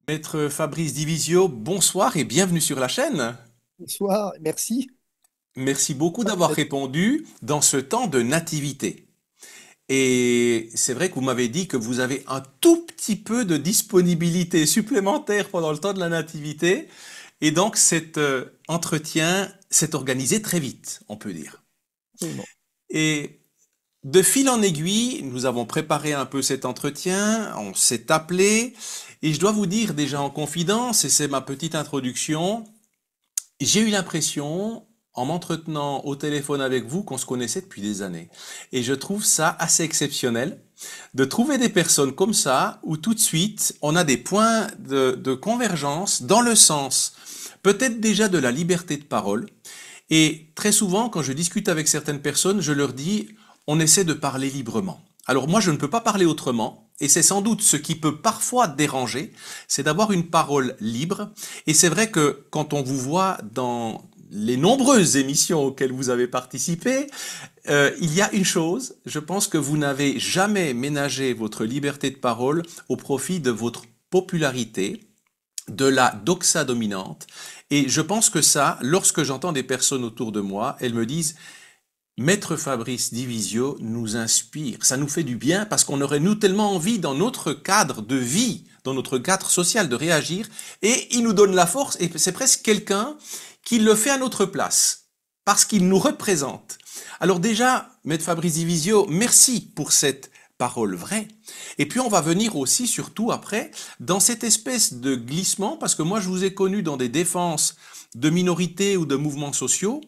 Maître Fabrice Divisio, bonsoir et bienvenue sur la chaîne. Bonsoir, merci. Merci beaucoup d'avoir répondu dans ce temps de nativité. Et c'est vrai que vous m'avez dit que vous avez un tout petit peu de disponibilité supplémentaire pendant le temps de la nativité. Et donc cet entretien s'est organisé très vite, on peut dire. Absolument. Et de fil en aiguille, nous avons préparé un peu cet entretien, on s'est appelé. Et je dois vous dire déjà en confidence, et c'est ma petite introduction, j'ai eu l'impression, en m'entretenant au téléphone avec vous, qu'on se connaissait depuis des années. Et je trouve ça assez exceptionnel de trouver des personnes comme ça, où tout de suite, on a des points de convergence dans le sens, peut-être déjà de la liberté de parole. Et très souvent, quand je discute avec certaines personnes, je leur dis, on essaie de parler librement. Alors moi, je ne peux pas parler autrement, et c'est sans doute ce qui peut parfois déranger, c'est d'avoir une parole libre. Et c'est vrai que quand on vous voit dans les nombreuses émissions auxquelles vous avez participé, il y a une chose, je pense que vous n'avez jamais ménagé votre liberté de parole au profit de votre popularité, de la doxa dominante. Et je pense que ça, lorsque j'entends des personnes autour de moi, elles me disent, Maître Fabrice Divisio nous inspire, ça nous fait du bien parce qu'on aurait nous tellement envie dans notre cadre de vie, dans notre cadre social de réagir, et il nous donne la force, et c'est presque quelqu'un qui le fait à notre place, parce qu'il nous représente. Alors déjà, Maître Fabrice Divisio, merci pour cette parole vraie. Et puis on va venir aussi, surtout après, dans cette espèce de glissement, parce que moi je vous ai connu dans des défenses de minorités ou de mouvements sociaux,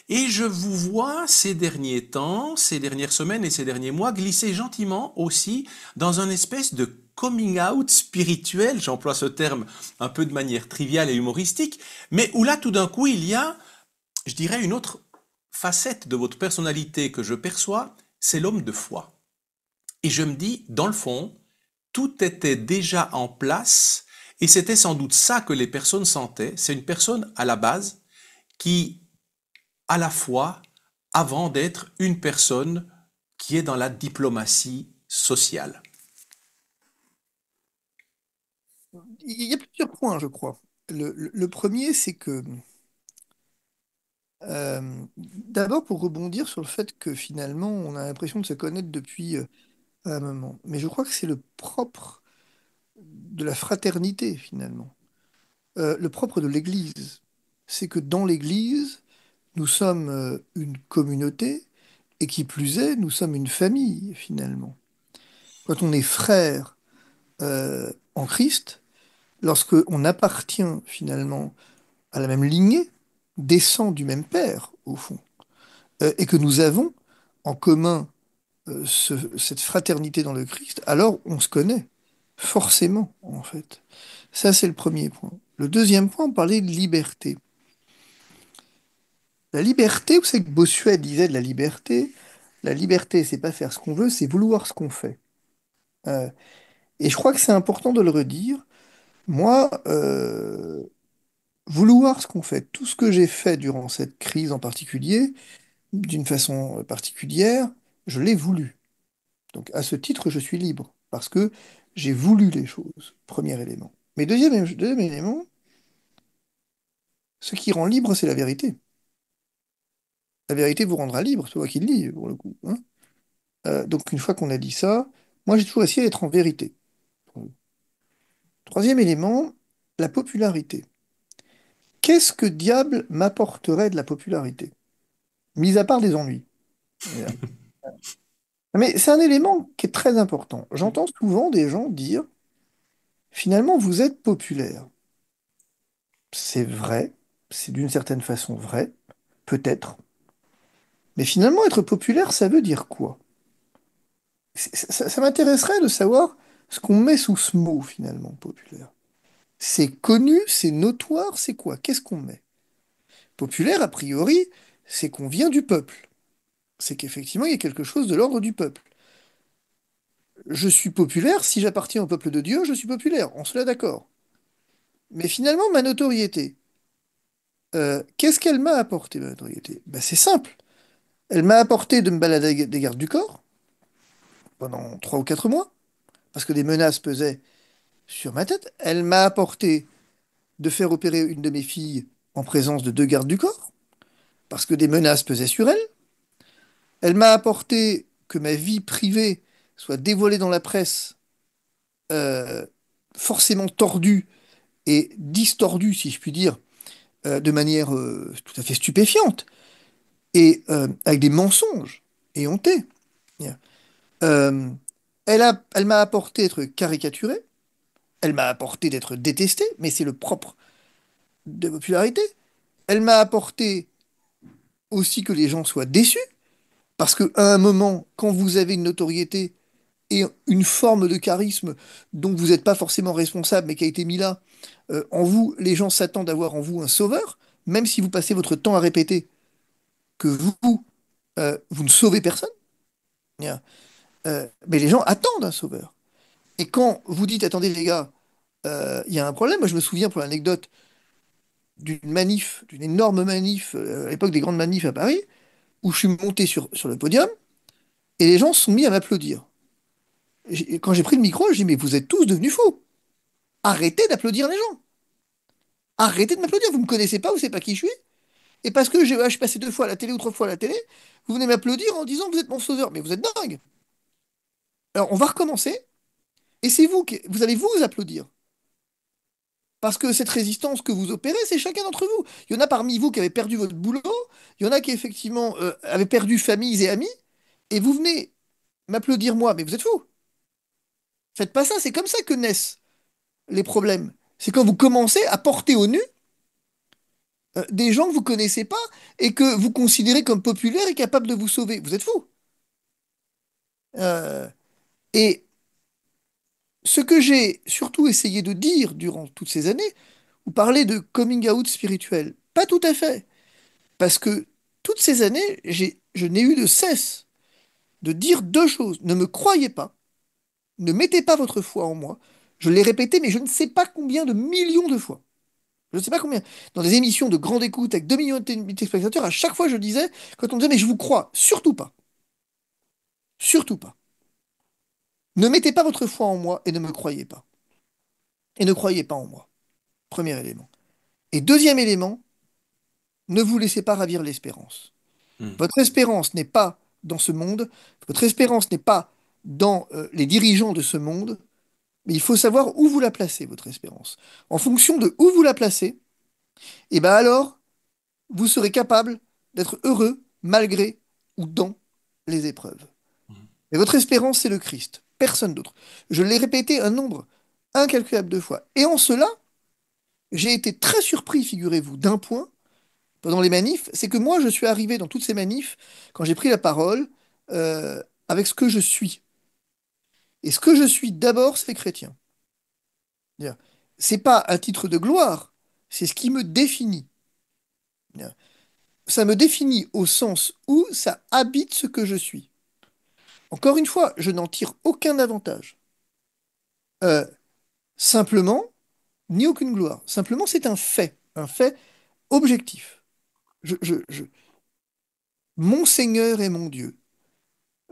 et je vous vois ces derniers temps, ces dernières semaines et ces derniers mois glisser gentiment aussi dans un espèce de coming out spirituel, j'emploie ce terme un peu de manière triviale et humoristique, mais où là tout d'un coup il y a, je dirais, une autre facette de votre personnalité que je perçois, c'est l'homme de foi. Et je me dis, dans le fond, tout était déjà en place et c'était sans doute ça que les personnes sentaient. C'est une personne à la base qui, à la fois, avant d'être une personne qui est dans la diplomatie sociale. Il y a plusieurs points, je crois. Le premier, c'est que, d'abord, pour rebondir sur le fait que finalement, on a l'impression de se connaître depuis un moment. Mais je crois que c'est le propre de la fraternité, finalement. Le propre de l'Église. C'est que dans l'Église, nous sommes une communauté, et qui plus est, nous sommes une famille, finalement. Quand on est frère en Christ, lorsque on appartient finalement à la même lignée, descend du même Père, au fond, et que nous avons en commun cette fraternité dans le Christ, alors on se connaît, forcément, en fait. Ça, c'est le premier point. Le deuxième point, on parlait de liberté. La liberté, vous savez que Bossuet disait de la liberté, c'est pas faire ce qu'on veut, c'est vouloir ce qu'on fait. Euh, et je crois que c'est important de le redire. Moi, vouloir ce qu'on fait, tout ce que j'ai fait durant cette crise en particulier, d'une façon particulière, je l'ai voulu. Donc à ce titre, je suis libre, parce que j'ai voulu les choses, premier élément. Mais deuxième élément, ce qui rend libre, c'est la vérité. La vérité vous rendra libre, c'est moi qui le dis, pour le coup, hein. Donc une fois qu'on a dit ça, moi j'ai toujours essayé d'être en vérité. Troisième élément, la popularité. Qu'est-ce que diable m'apporterait de la popularité? Mis à part des ennuis. Mais c'est un élément qui est très important. J'entends souvent des gens dire, finalement, vous êtes populaire. C'est vrai, c'est d'une certaine façon vrai, peut-être. Mais finalement, être populaire, ça veut dire quoi? Ça m'intéresserait de savoir ce qu'on met sous ce mot, finalement, populaire. C'est connu, c'est notoire, c'est quoi? Qu'est-ce qu'on met? Populaire, a priori, c'est qu'on vient du peuple. C'est qu'effectivement, il y a quelque chose de l'ordre du peuple. Je suis populaire, si j'appartiens au peuple de Dieu, je suis populaire, on se l'a d'accord. Mais finalement, ma notoriété, qu'est-ce qu'elle m'a apporté, ma notoriété? Ben, c'est simple. Elle m'a apporté de me balader des gardes du corps pendant 3 ou 4 mois, parce que des menaces pesaient sur ma tête. Elle m'a apporté de faire opérer une de mes filles en présence de deux gardes du corps, parce que des menaces pesaient sur elle. Elle m'a apporté que ma vie privée soit dévoilée dans la presse, euh, forcément tordue et distordue, si je puis dire, de manière tout à fait stupéfiante, et avec des mensonges et honteux. Euh, elle m'a apporté d'être caricaturée, elle m'a apporté d'être détestée, mais c'est le propre de la popularité. Elle m'a apporté aussi que les gens soient déçus, parce qu'à un moment, quand vous avez une notoriété et une forme de charisme dont vous n'êtes pas forcément responsable, mais qui a été mis là, en vous, les gens s'attendent à voir en vous un sauveur, même si vous passez votre temps à répéter que vous ne sauvez personne. Mais les gens attendent un sauveur. Et quand vous dites, attendez les gars, il y a un problème, moi je me souviens pour l'anecdote d'une manif, d'une énorme manif, à l'époque des grandes manifs à Paris, où je suis monté sur le podium, et les gens se sont mis à m'applaudir. Quand j'ai pris le micro, j'ai dit, mais vous êtes tous devenus fous. Arrêtez d'applaudir les gens. Arrêtez de m'applaudir. Vous me connaissez pas, vous savez pas qui je suis. Et parce que je suis passé deux fois à la télé ou trois fois à la télé, vous venez m'applaudir en disant que vous êtes mon sauveur. Mais vous êtes dingue. Alors on va recommencer. Et c'est vous qui vous allez vous applaudir. Parce que cette résistance que vous opérez, c'est chacun d'entre vous. Il y en a parmi vous qui avez perdu votre boulot. Il y en a qui effectivement avaient perdu familles et amis. Et vous venez m'applaudir moi. Mais vous êtes fous. Faites pas ça. C'est comme ça que naissent les problèmes. C'est quand vous commencez à porter au nu des gens que vous connaissez pas et que vous considérez comme populaires et capables de vous sauver. Vous êtes fous. Euh, et ce que j'ai surtout essayé de dire durant toutes ces années, vous parlez de coming out spirituel. Pas tout à fait. Parce que toutes ces années, je n'ai eu de cesse de dire deux choses. Ne me croyez pas. Ne mettez pas votre foi en moi. Je l'ai répété, mais je ne sais pas combien de millions de fois. Je ne sais pas combien. Dans des émissions de grande écoute avec 2 millions de téléspectateurs, à chaque fois je disais, quand on me disait, mais je vous crois, surtout pas. Surtout pas. Ne mettez pas votre foi en moi et ne me croyez pas. Et ne croyez pas en moi. Premier élément. Et deuxième élément, ne vous laissez pas ravir l'espérance. Mhm. Votre espérance n'est pas dans ce monde, votre espérance n'est pas dans les dirigeants de ce monde, mais il faut savoir où vous la placez, votre espérance. En fonction de où vous la placez, et ben alors, vous serez capable d'être heureux malgré ou dans les épreuves. Mhm. Et votre espérance, c'est le Christ, personne d'autre. Je l'ai répété un nombre incalculable de fois. Et en cela, j'ai été très surpris, figurez-vous, d'un point pendant les manifs, c'est que moi, je suis arrivé dans toutes ces manifs, quand j'ai pris la parole, avec ce que je suis. Et ce que je suis d'abord, c'est chrétien. C'est-à-dire, c'est pas un titre de gloire, c'est ce qui me définit. C'est-à-dire, ça me définit au sens où ça habite ce que je suis. Encore une fois, je n'en tire aucun avantage. Euh, simplement, ni aucune gloire. Simplement, c'est un fait objectif. Mon Seigneur est mon Dieu.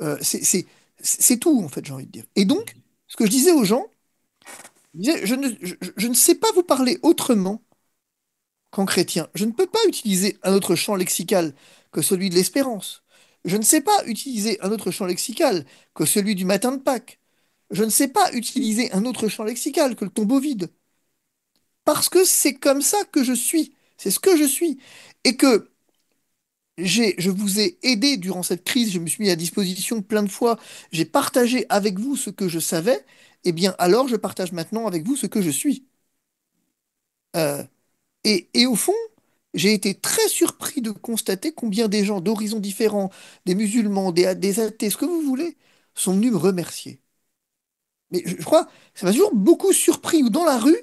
Euh, c'est c'est- c'est tout, en fait, j'ai envie de dire. Et donc, ce que je disais aux gens, je disais, je ne sais pas vous parler autrement qu'en chrétien. Je ne peux pas utiliser un autre champ lexical que celui de l'espérance. Je ne sais pas utiliser un autre champ lexical que celui du matin de Pâques. Je ne sais pas utiliser un autre champ lexical que le tombeau vide. Parce que c'est comme ça que je suis. C'est ce que je suis. Et que je vous ai aidé durant cette crise, je me suis mis à disposition plein de fois, j'ai partagé avec vous ce que je savais, eh bien alors je partage maintenant avec vous ce que je suis. Euh, et au fond, j'ai été très surpris de constater combien des gens d'horizons différents, des musulmans, des athées, ce que vous voulez, sont venus me remercier. Mais je crois, ça m'a toujours beaucoup surpris, ou dans la rue,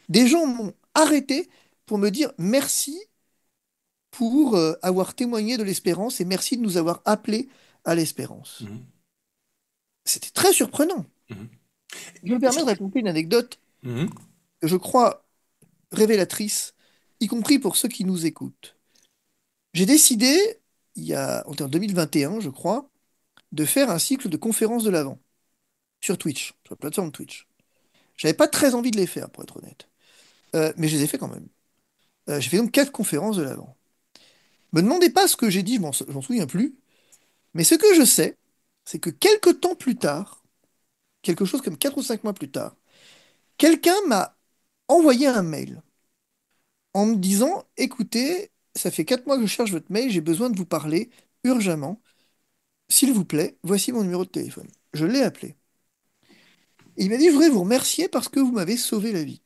des gens m'ont arrêté pour me dire merci pour avoir témoigné de l'espérance et merci de nous avoir appelés à l'espérance. Mhm. C'était très surprenant. Mhm. Je me permets de Est-ce- raconter une anecdote Mhm. que je crois révélatrice, y compris pour ceux qui nous écoutent. J'ai décidé, on était en 2021, je crois, de faire un cycle de conférences de l'Avent sur Twitch, sur la plateforme Twitch. J'avais pas très envie de les faire, pour être honnête. Mais je les ai fait quand même. J'ai fait donc 4 conférences de l'Avent. Me demandez pas ce que j'ai dit, j'en souviens plus. Mais ce que je sais, c'est que quelques temps plus tard, quelque chose comme 4 ou 5 mois plus tard, quelqu'un m'a envoyé un mail en me disant, écoutez, ça fait 4 mois que je cherche votre mail, j'ai besoin de vous parler urgemment. S'il vous plaît, voici mon numéro de téléphone. Je l'ai appelé. Et il m'a dit, je voudrais vous remercier parce que vous m'avez sauvé la vie.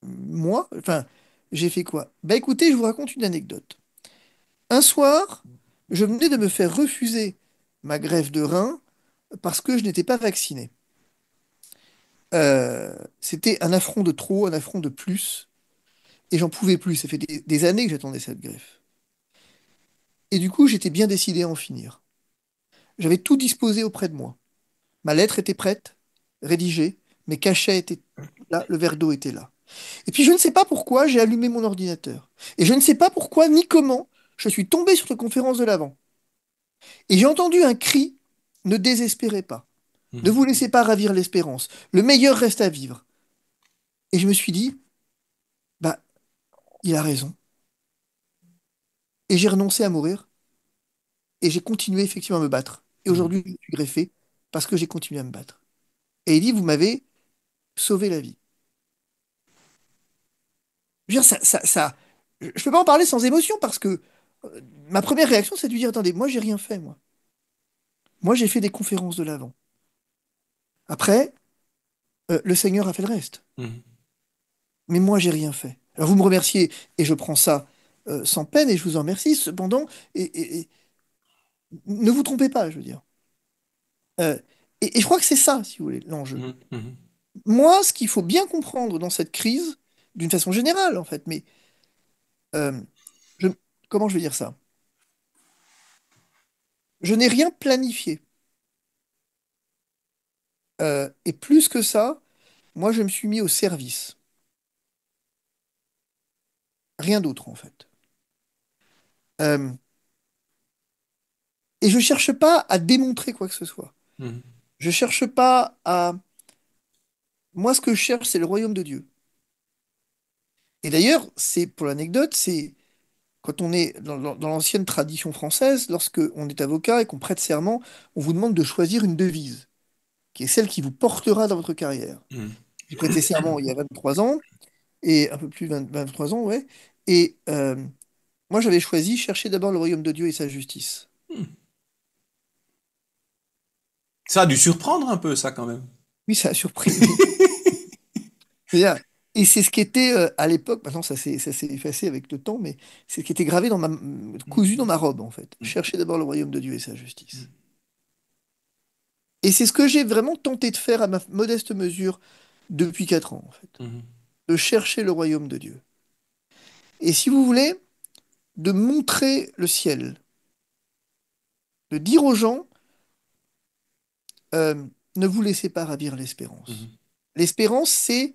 Moi, enfin, j'ai fait quoi? Bah écoutez, je vous raconte une anecdote. Un soir, je venais de me faire refuser ma greffe de rein parce que je n'étais pas vacciné. C'était un affront de trop, un affront de plus, et j'en pouvais plus. Ça fait des années que j'attendais cette greffe. Et du coup, j'étais bien décidé à en finir. J'avais tout disposé auprès de moi. Ma lettre était prête, rédigée, mes cachets étaient là, le verre d'eau était là. Et puis je ne sais pas pourquoi j'ai allumé mon ordinateur. Et je ne sais pas pourquoi ni comment je suis tombé sur cette conférence de l'Avent. Et j'ai entendu un cri, ne désespérez pas. Ne Mhm. vous laissez pas ravir l'espérance. Le meilleur reste à vivre. Et je me suis dit, bah, il a raison. Et j'ai renoncé à mourir. Et j'ai continué effectivement à me battre. Et Mhm. aujourd'hui, je suis greffé parce que j'ai continué à me battre. Et il dit, vous m'avez sauvé la vie. Je veux dire, je peux pas en parler sans émotion parce que ma première réaction, c'est de lui dire, attendez, moi, j'ai rien fait, moi. Moi, j'ai fait des conférences de l'Avent. Après, le Seigneur a fait le reste. Mhm. Mais moi, j'ai rien fait. Alors, vous me remerciez et je prends ça sans peine et je vous en remercie. Cependant, et ne vous trompez pas, je veux dire. Euh, et je crois que c'est ça, si vous voulez, l'enjeu. Mhm. Mhm. Moi, ce qu'il faut bien comprendre dans cette crise, d'une façon générale, en fait, mais euh, je- comment je vais dire ça? Je n'ai rien planifié. Et plus que ça, moi, je me suis mis au service. Rien d'autre, en fait. Euh, et je cherche pas à démontrer quoi que ce soit. Mhm. Je cherche pas à... Moi, ce que je cherche, c'est le royaume de Dieu. Et d'ailleurs, c'est pour l'anecdote, c'est quand on est dans l'ancienne tradition française, lorsque on est avocat et qu'on prête serment, on vous demande de choisir une devise, qui est celle qui vous portera dans votre carrière. Mhm. J'ai prêté serment il y a 23 ans, et un peu plus de 23 ans, ouais. Et moi, j'avais choisi chercher d'abord le royaume de Dieu et sa justice. Ça a dû surprendre un peu, ça, quand même. Oui, ça a surpris, oui. C'est-à-dire- Et c'est ce qui était à l'époque, maintenant ça s'est effacé avec le temps, mais c'est ce qui était gravé cousu dans ma robe, en fait. Mhm. Chercher d'abord le royaume de Dieu et sa justice. Mhm. Et c'est ce que j'ai vraiment tenté de faire à ma modeste mesure depuis 4 ans, en fait. Mhm. De chercher le royaume de Dieu. Et si vous voulez, de montrer le ciel. De dire aux gens, euh, ne vous laissez pas ravir l'espérance. Mhm. L'espérance, c'est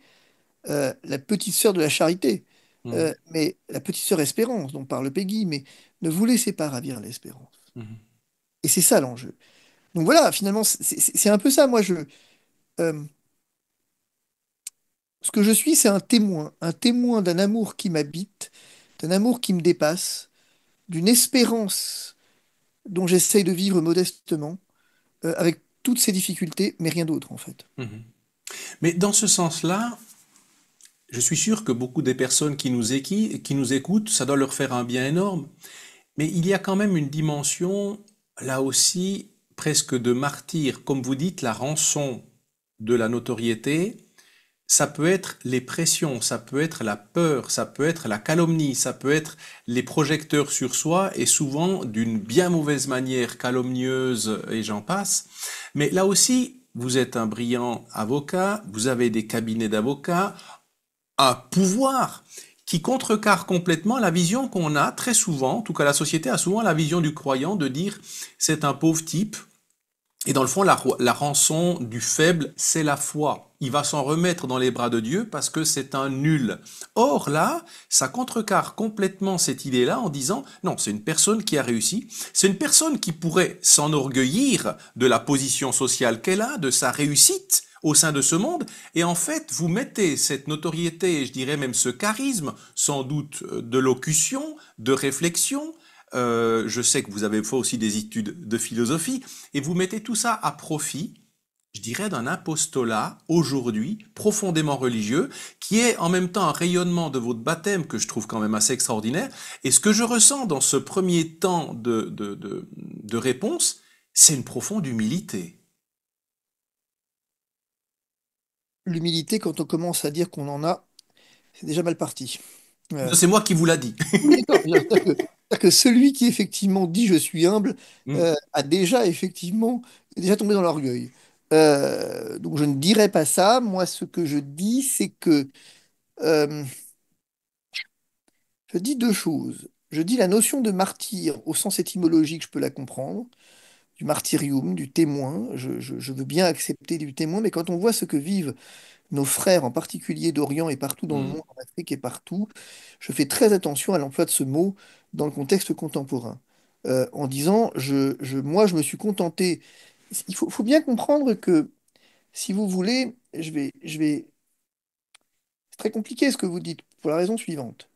la petite sœur de la charité. Mhm. Mais la petite sœur Espérance, dont parle Peggy, mais ne vous laissez pas ravir l'espérance. Mhm. Et c'est ça l'enjeu. Donc voilà, finalement, c'est un peu ça. Moi, euh, ce que je suis, c'est un témoin d'un amour qui m'habite, d'un amour qui me dépasse, d'une espérance dont j'essaye de vivre modestement, avec toutes ces difficultés, mais rien d'autre en fait. Mhm. Mais dans ce sens-là, je suis sûr que beaucoup des personnes qui nous écoutent, ça doit leur faire un bien énorme. Mais il y a quand même une dimension, là aussi, presque de martyr. Comme vous dites, la rançon de la notoriété, ça peut être les pressions, ça peut être la peur, ça peut être la calomnie, ça peut être les projecteurs sur soi, et souvent d'une bien mauvaise manière, calomnieuse, et j'en passe. Mais là aussi, vous êtes un brillant avocat, vous avez des cabinets d'avocats, un pouvoir qui contrecarre complètement la vision qu'on a très souvent, en tout cas la société a souvent la vision du croyant de dire c'est un pauvre type, et dans le fond, la rançon du faible, c'est la foi. Il va s'en remettre dans les bras de Dieu parce que c'est un nul. Or là, ça contrecarre complètement cette idée-là en disant, non, c'est une personne qui a réussi, c'est une personne qui pourrait s'enorgueillir de la position sociale qu'elle a, de sa réussite, au sein de ce monde. Et en fait, vous mettez cette notoriété, je dirais même ce charisme, sans doute de locution, de réflexion. Je sais que vous avez fait aussi des études de philosophie, et vous mettez tout ça à profit, je dirais, d'un apostolat aujourd'hui profondément religieux, qui est en même temps un rayonnement de votre baptême que je trouve quand même assez extraordinaire. Et ce que je ressens dans ce premier temps de réponse, c'est une profonde humilité. L'humilité, quand on commence à dire qu'on en a, c'est déjà mal parti. Euh, C'est moi qui vous l'a dit. oui, d'accord. C'est-à-dire que celui qui effectivement dit je suis humble a déjà effectivement est déjà tombé dans l'orgueil. Donc je ne dirais pas ça. Moi, ce que je dis, c'est que euh, je dis deux choses. Je dis la notion de martyr au sens étymologique, je peux la comprendre, du martyrium, du témoin. Je veux bien accepter du témoin, mais quand on voit ce que vivent nos frères, en particulier d'Orient et partout dans le monde, Mm, en Afrique et partout, je fais très attention à l'emploi de ce mot dans le contexte contemporain. En disant, moi, je me suis contenté. Faut bien comprendre que, si vous voulez, c'est très compliqué ce que vous dites, pour la raison suivante.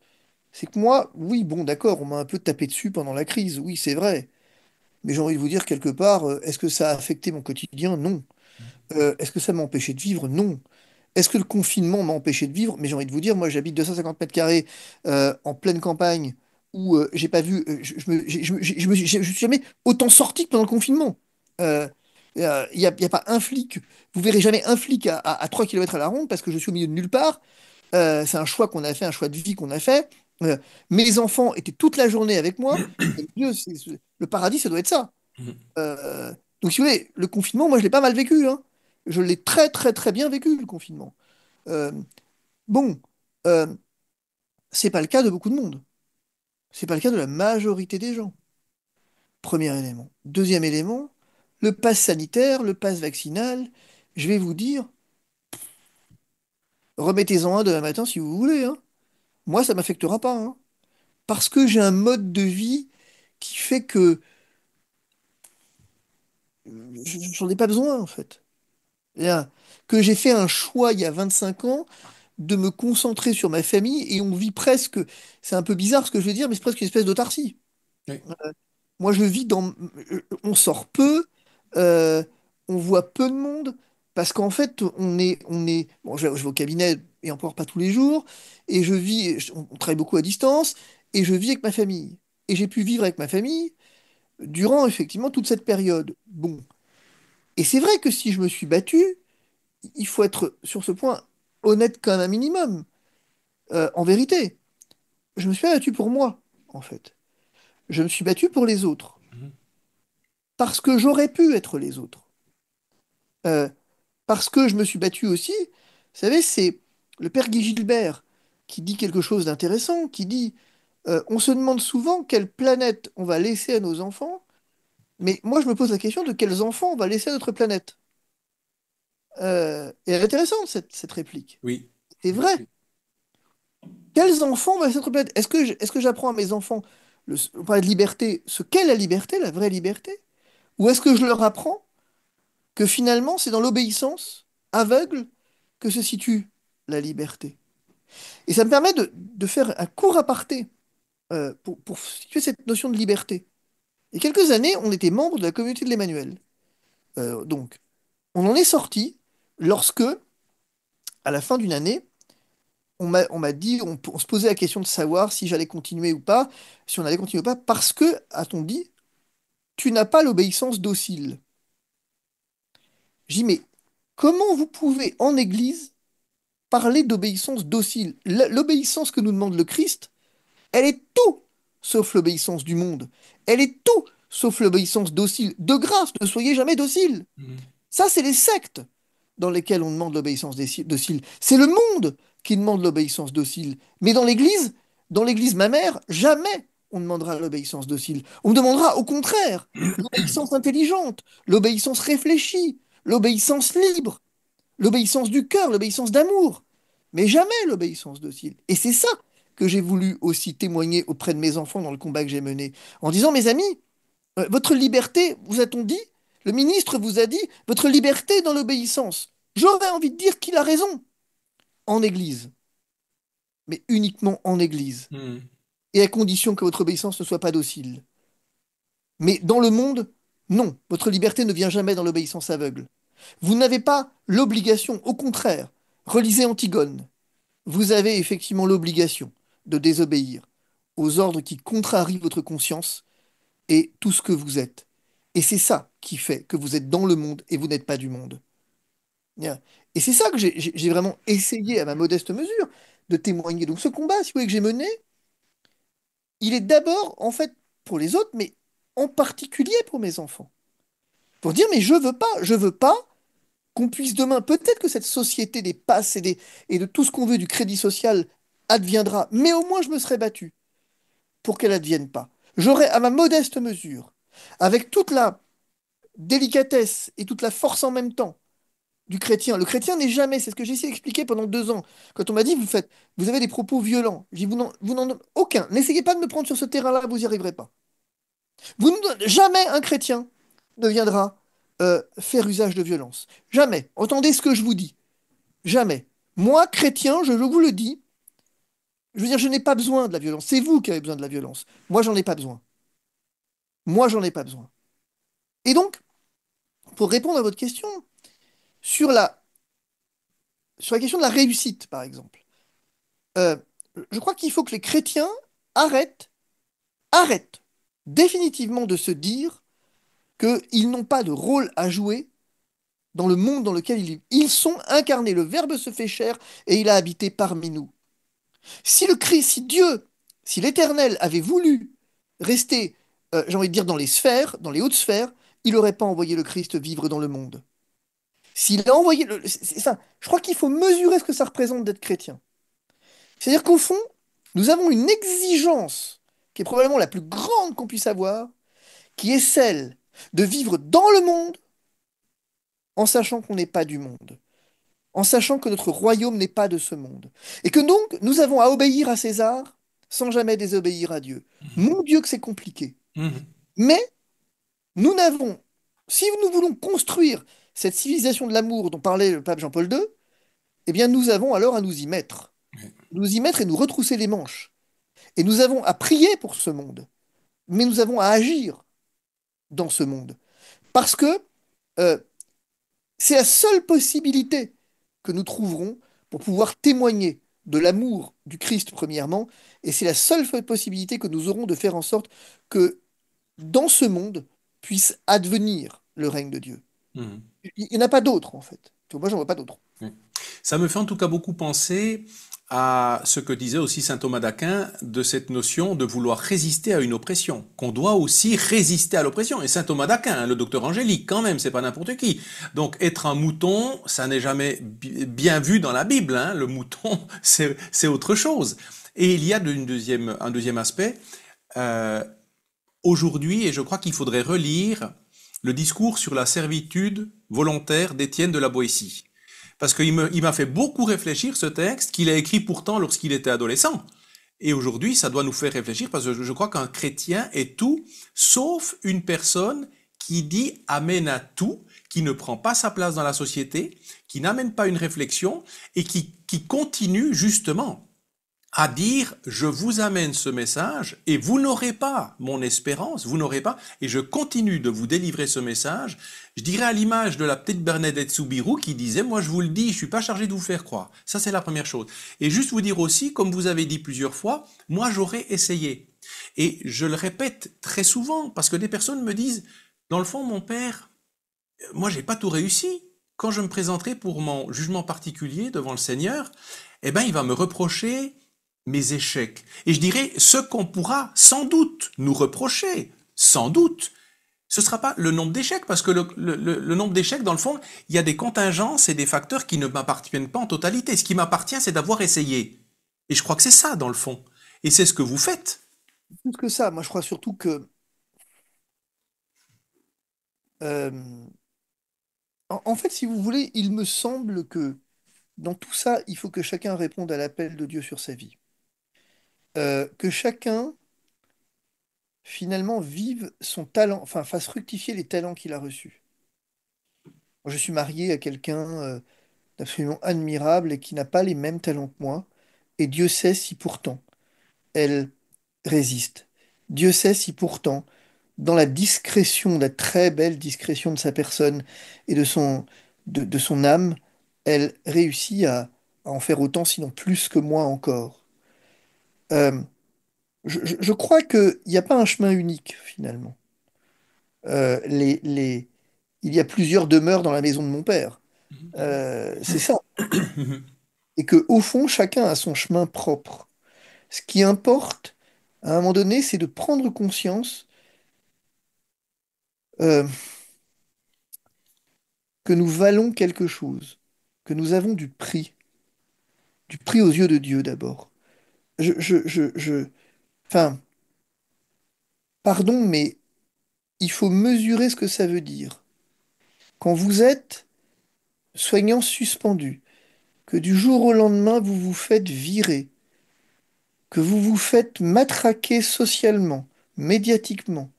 C'est que moi, oui, bon, d'accord, on m'a un peu tapé dessus pendant la crise, oui, c'est vrai. Mais j'ai envie de vous dire quelque part, est-ce que ça a affecté mon quotidien? Non. Est-ce que ça m'a empêché de vivre? Non. Est-ce que le confinement m'a empêché de vivre? Mais j'ai envie de vous dire, moi j'habite 250 mètres carrés en pleine campagne où j'ai pas vu, je suis jamais autant sorti que pendant le confinement. Il y a pas un flic, vous verrez jamais un flic à 3 km à la ronde parce que je suis au milieu de nulle part. C'est un choix qu'on a fait, un choix de vie qu'on a fait. Euh, Mes enfants étaient toute la journée avec moi. Et Dieu, le paradis, ça doit être ça. mm, Euh, donc si vous voulez, le confinement, moi je l'ai pas mal vécu, hein. Je l'ai très très très bien vécu, le confinement. Euh, Bon, euh, c'est pas le cas de beaucoup de monde. C'est pas le cas de la majorité des gens. Premier élément. Deuxième élément, le pass sanitaire, le pass vaccinal, je vais vous dire, remettez-en un demain matin si vous voulez, hein. Moi, ça m'affectera pas, hein. Parce que j'ai un mode de vie qui fait que j'en ai pas besoin, en fait. Bien, que j'ai fait un choix il y a 25 ans de me concentrer sur ma famille et on vit presque, c'est un peu bizarre ce que je veux dire, mais c'est presque une espèce d'autarcie. oui, Moi, je vis dans. On sort peu, euh, on voit peu de monde, parce qu'en fait, on est. Bon, je vais au cabinet, et encore pas tous les jours, et je vis. On travaille beaucoup à distance, et je vis avec ma famille. Et j'ai pu vivre avec ma famille durant, effectivement, toute cette période. Bon. Et c'est vrai que si je me suis battu, il faut être, sur ce point, honnête quand même un minimum. En vérité, je me suis pas battu pour moi, en fait. Je me suis battu pour les autres, mm, parce que j'aurais pu être les autres. Euh, Parce que je me suis battu aussi. Vous savez, c'est le père Guy Gilbert qui dit quelque chose d'intéressant, qui dit, on se demande souvent quelle planète on va laisser à nos enfants, mais moi je me pose la question de quels enfants on va laisser à notre planète. Et elle est intéressante, cette réplique. oui. C'est vrai. Quels enfants on va laisser à notre planète? Est-ce que j'apprends à mes enfants, on parlait de liberté, ce qu'est la liberté, la vraie liberté? Ou est-ce que je leur apprends que finalement c'est dans l'obéissance aveugle que se situe la liberté? Et ça me permet de faire un court aparté pour situer cette notion de liberté. Il y a quelques années, on était membre de la communauté de l'Emmanuel. Donc, on en est sorti lorsque, à la fin d'une année, on m'a dit, on se posait la question de savoir si j'allais continuer ou pas, si on allait continuer ou pas, parce que, a-t-on dit, tu n'as pas l'obéissance docile. J'ai dit, mais comment vous pouvez, en Église, parler d'obéissance docile? L'obéissance que nous demande le Christ, elle est tout sauf l'obéissance du monde. Elle est tout sauf l'obéissance docile. De grâce, ne soyez jamais docile. Mm, Ça, c'est les sectes dans lesquelles on demande l'obéissance docile. C'est le monde qui demande l'obéissance docile. Mais dans l'église mammaire, jamais on demandera l'obéissance docile. On demandera au contraire l'obéissance intelligente, l'obéissance réfléchie, l'obéissance libre, l'obéissance du cœur, l'obéissance d'amour, mais jamais l'obéissance docile. Et c'est ça que j'ai voulu aussi témoigner auprès de mes enfants dans le combat que j'ai mené, en disant, mes amis, votre liberté, vous a-t-on dit? Le ministre vous a dit, votre liberté est dans l'obéissance. J'aurais envie de dire qu'il a raison en Église, mais uniquement en Église, Mhm. et à condition que votre obéissance ne soit pas docile. Mais dans le monde, non, votre liberté ne vient jamais dans l'obéissance aveugle. Vous n'avez pas l'obligation, au contraire, relisez Antigone, vous avez effectivement l'obligation de désobéir aux ordres qui contrarient votre conscience et tout ce que vous êtes. Et c'est ça qui fait que vous êtes dans le monde et vous n'êtes pas du monde. Bien. Et c'est ça que j'ai vraiment essayé, à ma modeste mesure, de témoigner. Donc ce combat, si vous voulez, que j'ai mené, il est d'abord, en fait, pour les autres, mais en particulier pour mes enfants. Pour dire, mais je veux pas qu'on puisse demain, peut-être que cette société des passes et de tout ce qu'on veut du crédit social adviendra, mais au moins je me serais battu pour qu'elle advienne pas. J'aurais, à ma modeste mesure, avec toute la délicatesse et toute la force en même temps du chrétien. Le chrétien n'est jamais, c'est ce que j'ai essayé d'expliquer pendant 2 ans. Quand on m'a dit, vous avez des propos violents. J'ai dit, vous n'en, aucun. N'essayez pas de me prendre sur ce terrain-là, vous n'y arriverez pas. Jamais un chrétien ne viendra faire usage de violence. Jamais. Entendez ce que je vous dis. Jamais. Moi, chrétien, je vous le dis, je veux dire, je n'ai pas besoin de la violence. C'est vous qui avez besoin de la violence. Moi, j'en ai pas besoin. Moi, j'en ai pas besoin. Et donc, pour répondre à votre question, sur sur la question de la réussite, par exemple, euh, je crois qu'il faut que les chrétiens arrêtent, arrêtent définitivement de se dire qu'ils n'ont pas de rôle à jouer dans le monde dans lequel ils vivent. Ils sont incarnés. Le Verbe se fait chair et il a habité parmi nous. Si le Christ, si Dieu, si l'Éternel avait voulu rester, j'ai envie de dire, dans les sphères, dans les hautes sphères, il n'aurait pas envoyé le Christ vivre dans le monde. S'il a envoyé enfin, je crois qu'il faut mesurer ce que ça représente d'être chrétien. C'est-à-dire qu'au fond, nous avons une exigence qui est probablement la plus grande qu'on puisse avoir, qui est celle de vivre dans le monde en sachant qu'on n'est pas du monde, en sachant que notre royaume n'est pas de ce monde. Et que donc, nous avons à obéir à César sans jamais désobéir à Dieu. Mon Dieu, que c'est compliqué. Mhm. Mais nous n'avons, si nous voulons construire cette civilisation de l'amour dont parlait le pape Jean-Paul II, eh bien, nous avons alors à nous y mettre. Nous y mettre et nous retrousser les manches. Et nous avons à prier pour ce monde. Mais nous avons à agir dans ce monde. Parce que euh, c'est la seule possibilité que nous trouverons pour pouvoir témoigner de l'amour du Christ, premièrement, et c'est la seule possibilité que nous aurons de faire en sorte que dans ce monde puisse advenir le règne de Dieu. Mhm. Il n'y en a pas d'autre, en fait. Moi, j'en vois pas d'autre. Oui. Ça me fait en tout cas beaucoup penser à ce que disait aussi saint Thomas d'Aquin de cette notion de vouloir résister à une oppression, qu'on doit aussi résister à l'oppression. Et saint Thomas d'Aquin, hein, le docteur Angélique, quand même, c'est pas n'importe qui. Donc être un mouton, ça n'est jamais bien vu dans la Bible. Hein. Le mouton, c'est autre chose. Et il y a un deuxième aspect. Euh, Aujourd'hui, et je crois qu'il faudrait relire le discours sur la servitude volontaire d'Étienne de la Boétie. Parce il m'a fait beaucoup réfléchir ce texte qu'il a écrit pourtant lorsqu'il était adolescent. Et aujourd'hui, ça doit nous faire réfléchir parce que je crois qu'un chrétien est tout sauf une personne qui dit amen à tout, qui ne prend pas sa place dans la société, qui n'amène pas une réflexion et qui continue justement à dire je vous amène ce message et vous n'aurez pas mon espérance, vous n'aurez pas, et je continue de vous délivrer ce message. Je dirais à l'image de la petite Bernadette Soubirous qui disait moi je vous le dis, je suis pas chargé de vous faire croire. Ça c'est la première chose. Et juste vous dire aussi, comme vous avez dit plusieurs fois, moi j'aurais essayé. Et je le répète très souvent parce que des personnes me disent dans le fond mon père, moi j'ai pas tout réussi. Quand je me présenterai pour mon jugement particulier devant le Seigneur, eh ben il va me reprocher mes échecs. Et je dirais, ce qu'on pourra sans doute nous reprocher, sans doute, ce ne sera pas le nombre d'échecs, parce que le nombre d'échecs, dans le fond, il y a des contingences et des facteurs qui ne m'appartiennent pas en totalité. Ce qui m'appartient, c'est d'avoir essayé. Et je crois que c'est ça, dans le fond. Et c'est ce que vous faites. Plus que ça, moi, je crois surtout que, euh, en fait, si vous voulez, il me semble que dans tout ça, il faut que chacun réponde à l'appel de Dieu sur sa vie. Que chacun, finalement, vive son talent, enfin, fasse fructifier les talents qu'il a reçus. Moi, je suis marié à quelqu'un d'absolument admirable et qui n'a pas les mêmes talents que moi. Et Dieu sait si pourtant elle résiste. Dieu sait si pourtant, dans la discrétion, la très belle discrétion de sa personne et de son âme, elle réussit à en faire autant, sinon plus que moi encore. Euh, je crois qu'il n'y a pas un chemin unique, finalement. Il y a plusieurs demeures dans la maison de mon père. C'est ça. Et que, au fond, chacun a son chemin propre. Ce qui importe, à un moment donné, c'est de prendre conscience euh, que nous valons quelque chose, que nous avons du prix aux yeux de Dieu d'abord. Enfin, pardon, mais il faut mesurer ce que ça veut dire. Quand vous êtes soignant suspendu, que du jour au lendemain vous vous faites virer, que vous vous faites matraquer socialement, médiatiquement,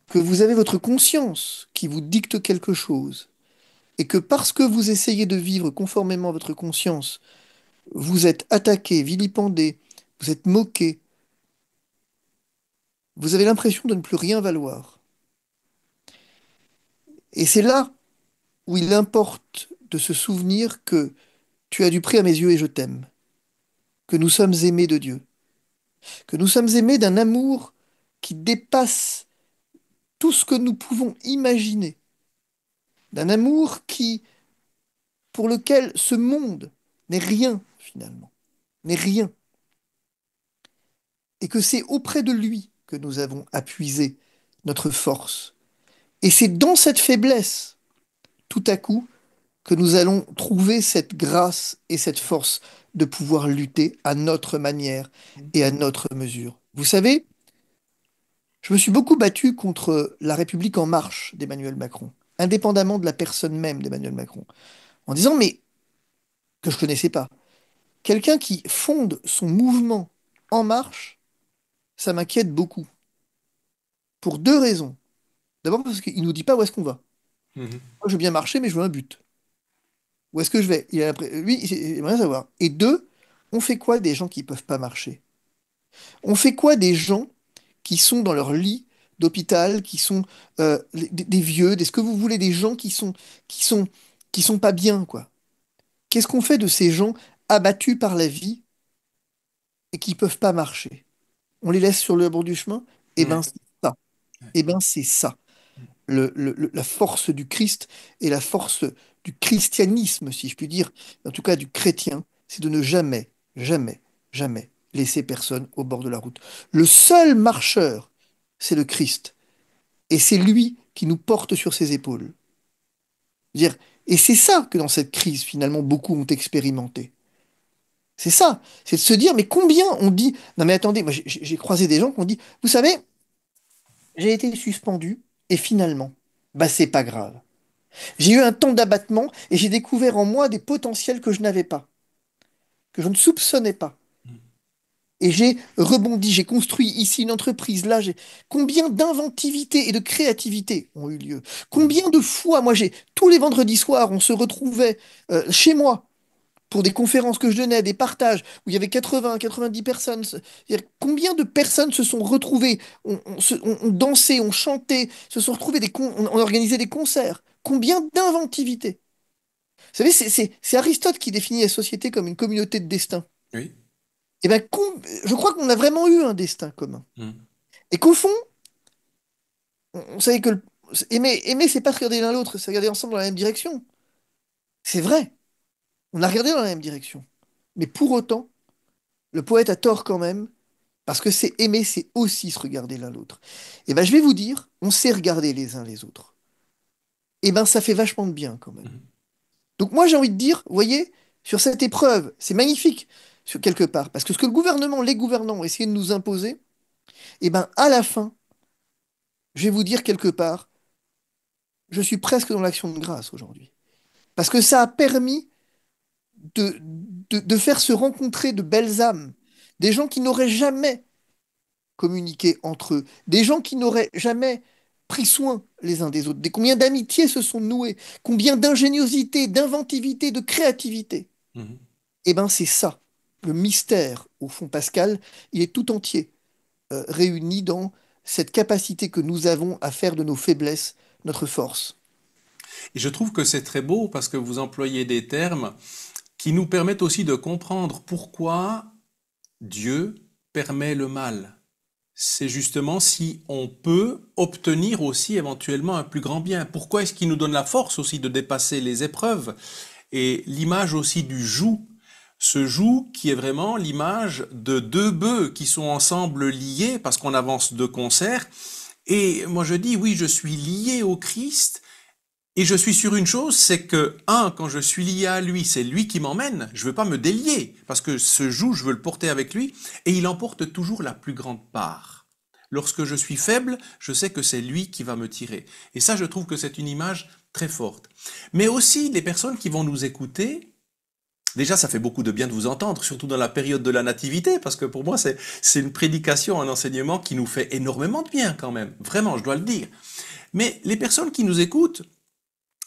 que vous avez votre conscience qui vous dicte quelque chose, et que parce que vous essayez de vivre conformément à votre conscience, vous êtes attaqué, vilipendé, vous êtes moqué, vous avez l'impression de ne plus rien valoir. Et c'est là où il importe de se souvenir que tu as du prix à mes yeux et je t'aime, que nous sommes aimés de Dieu, que nous sommes aimés d'un amour qui dépasse tout ce que nous pouvons imaginer, d'un amour pour lequel ce monde n'est rien finalement, n'est rien, et que c'est auprès de lui que nous avons appuisé notre force. Et c'est dans cette faiblesse, tout à coup, que nous allons trouver cette grâce et cette force de pouvoir lutter à notre manière et à notre mesure. Vous savez, je me suis beaucoup battu contre la République en marche d'Emmanuel Macron, indépendamment de la personne même d'Emmanuel Macron, en disant, mais que je connaissais pas, quelqu'un qui fonde son mouvement en marche, ça m'inquiète beaucoup, pour deux raisons. D'abord parce qu'il nous dit pas où est-ce qu'on va. Mhm. Moi, je veux bien marcher, mais je veux un but. Où est-ce que je vais? Lui, il aimerait savoir. Et deux, on fait quoi des gens qui peuvent pas marcher? On fait quoi des gens qui sont dans leur lit d'hôpital, qui sont des vieux, ce que vous voulez, des gens qui sont, qui sont pas bien, quoi. Qu'est-ce qu'on fait de ces gens abattus par la vie et qui peuvent pas marcher? On les laisse sur le bord du chemin? Eh ben, Ouais, c'est ça. ouais. Eh ben, c'est ça. La force du Christ et la force du christianisme, si je puis dire, en tout cas du chrétien, c'est de ne jamais, jamais, jamais laisser personne au bord de la route. Le seul marcheur, c'est le Christ. Et c'est lui qui nous porte sur ses épaules. Dire, et c'est ça que dans cette crise, finalement, beaucoup ont expérimenté. C'est ça, c'est de se dire, mais combien on dit, non mais attendez, moi j'ai croisé des gens qui ont dit, vous savez, j'ai été suspendu et finalement, bah c'est pas grave. J'ai eu un temps d'abattement et j'ai découvert en moi des potentiels que je n'avais pas, que je ne soupçonnais pas. Et j'ai rebondi, j'ai construit ici une entreprise, là, j'ai... Combien d'inventivité et de créativité ont eu lieu? Mhm. Combien de fois, moi, tous les vendredis soirs, on se retrouvait chez moi pour des conférences que je donnais, des partages, où il y avait 80, 90 personnes. C'est-à-dire, combien de personnes se sont retrouvées, on dansait, on chantait, se sont retrouvées, on organisait des concerts. Combien d'inventivité? Vous savez, c'est Aristote qui définit la société comme une communauté de destin. Oui. Et ben, je crois qu'on a vraiment eu un destin commun. Mhm. Et qu'au fond, on savait que aimer, c'est pas se regarder l'un l'autre, c'est regarder ensemble dans la même direction. C'est vrai, on a regardé dans la même direction. Mais pour autant, le poète a tort quand même, parce que c'est aimer, c'est aussi se regarder l'un l'autre. Et ben, je vais vous dire, on sait regarder les uns les autres. Et ben, ça fait vachement de bien quand même. Mhm. Donc moi, j'ai envie de dire, vous voyez, sur cette épreuve, c'est magnifique, sur quelque part, parce que ce que le gouvernement, les gouvernants ont essayé de nous imposer, et ben à la fin, je vais vous dire quelque part, je suis presque dans l'action de grâce aujourd'hui. Parce que ça a permis de faire se rencontrer de belles âmes, des gens qui n'auraient jamais communiqué entre eux, des gens qui n'auraient jamais pris soin les uns des autres, combien d'amitiés se sont nouées, combien d'ingéniosité, d'inventivité, de créativité. Mhm. Eh bien, c'est ça. Le mystère, au fond, Pascal, il est tout entier réuni dans cette capacité que nous avons à faire de nos faiblesses notre force. Et je trouve que c'est très beau parce que vous employez des termes qui nous permettent aussi de comprendre pourquoi Dieu permet le mal. C'est justement si on peut obtenir aussi éventuellement un plus grand bien. Pourquoi est-ce qu'il nous donne la force aussi de dépasser les épreuves? Et l'image aussi du joug, ce joug qui est vraiment l'image de deux bœufs qui sont ensemble liés parce qu'on avance de concert. Et moi je dis oui, je suis lié au Christ et je suis sur une chose, c'est que, quand je suis lié à lui, c'est lui qui m'emmène. Je veux pas me délier, parce que ce joug, je veux le porter avec lui, et il emporte toujours la plus grande part. Lorsque je suis faible, je sais que c'est lui qui va me tirer. Et ça, je trouve que c'est une image très forte. Mais aussi, les personnes qui vont nous écouter, déjà, ça fait beaucoup de bien de vous entendre, surtout dans la période de la nativité, parce que pour moi, c'est une prédication, un enseignement qui nous fait énormément de bien quand même. Vraiment, je dois le dire. Mais les personnes qui nous écoutent,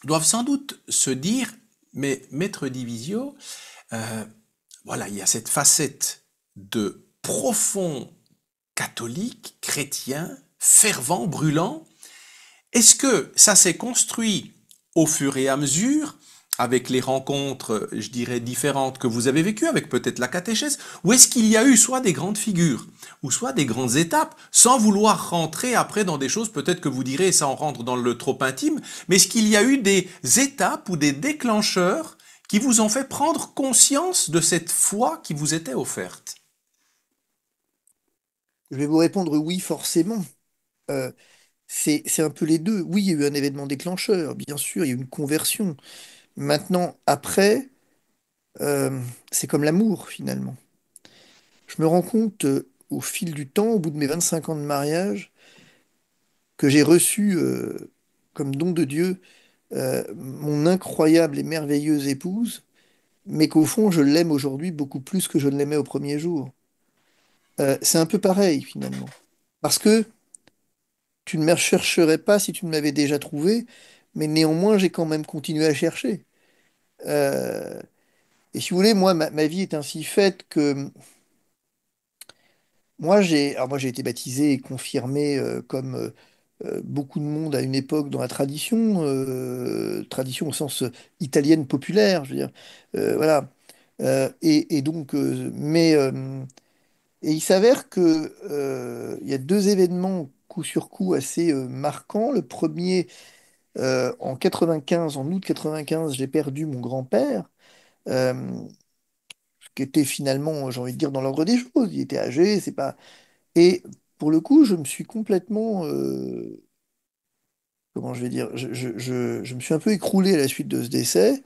doivent sans doute se dire, mais Maître Divisio, euh, voilà, il y a cette facette de profond catholique, chrétien, fervent, brûlant. Est-ce que ça s'est construit au fur et à mesure, avec les rencontres, je dirais, différentes que vous avez vécues, avec peut-être la catéchèse, ou est-ce qu'il y a eu soit des grandes figures, ou soit des grandes étapes, sans vouloir rentrer après dans des choses, peut-être que vous direz, ça en rentre dans le trop intime, mais est-ce qu'il y a eu des étapes ou des déclencheurs qui vous ont fait prendre conscience de cette foi qui vous était offerte? Je vais vous répondre oui, forcément. Euh, c'est un peu les deux. Oui, il y a eu un événement déclencheur, bien sûr, il y a eu une conversion. Maintenant, après, c'est comme l'amour, finalement. Je me rends compte, au fil du temps, au bout de mes 25 ans de mariage, que j'ai reçu, comme don de Dieu, mon incroyable et merveilleuse épouse, mais qu'au fond, je l'aime aujourd'hui beaucoup plus que je ne l'aimais au premier jour. C'est un peu pareil, finalement. Parce que tu ne me rechercherais pas si tu ne m'avais déjà trouvé, mais néanmoins, j'ai quand même continué à chercher. Euh, et si vous voulez, moi, ma vie est ainsi faite que moi, j'ai été baptisé et confirmé comme beaucoup de monde à une époque dans la tradition, tradition au sens italienne populaire, je veux dire. Voilà. Et donc, et il s'avère que il y a deux événements coup sur coup assez marquants. Le premier, en 95, en août 95, j'ai perdu mon grand-père, euh, ce qui était finalement, j'ai envie de dire, dans l'ordre des choses. Il était âgé, c'est pas. Et pour le coup, je me suis complètement, comment je vais dire, je me suis un peu écroulé à la suite de ce décès,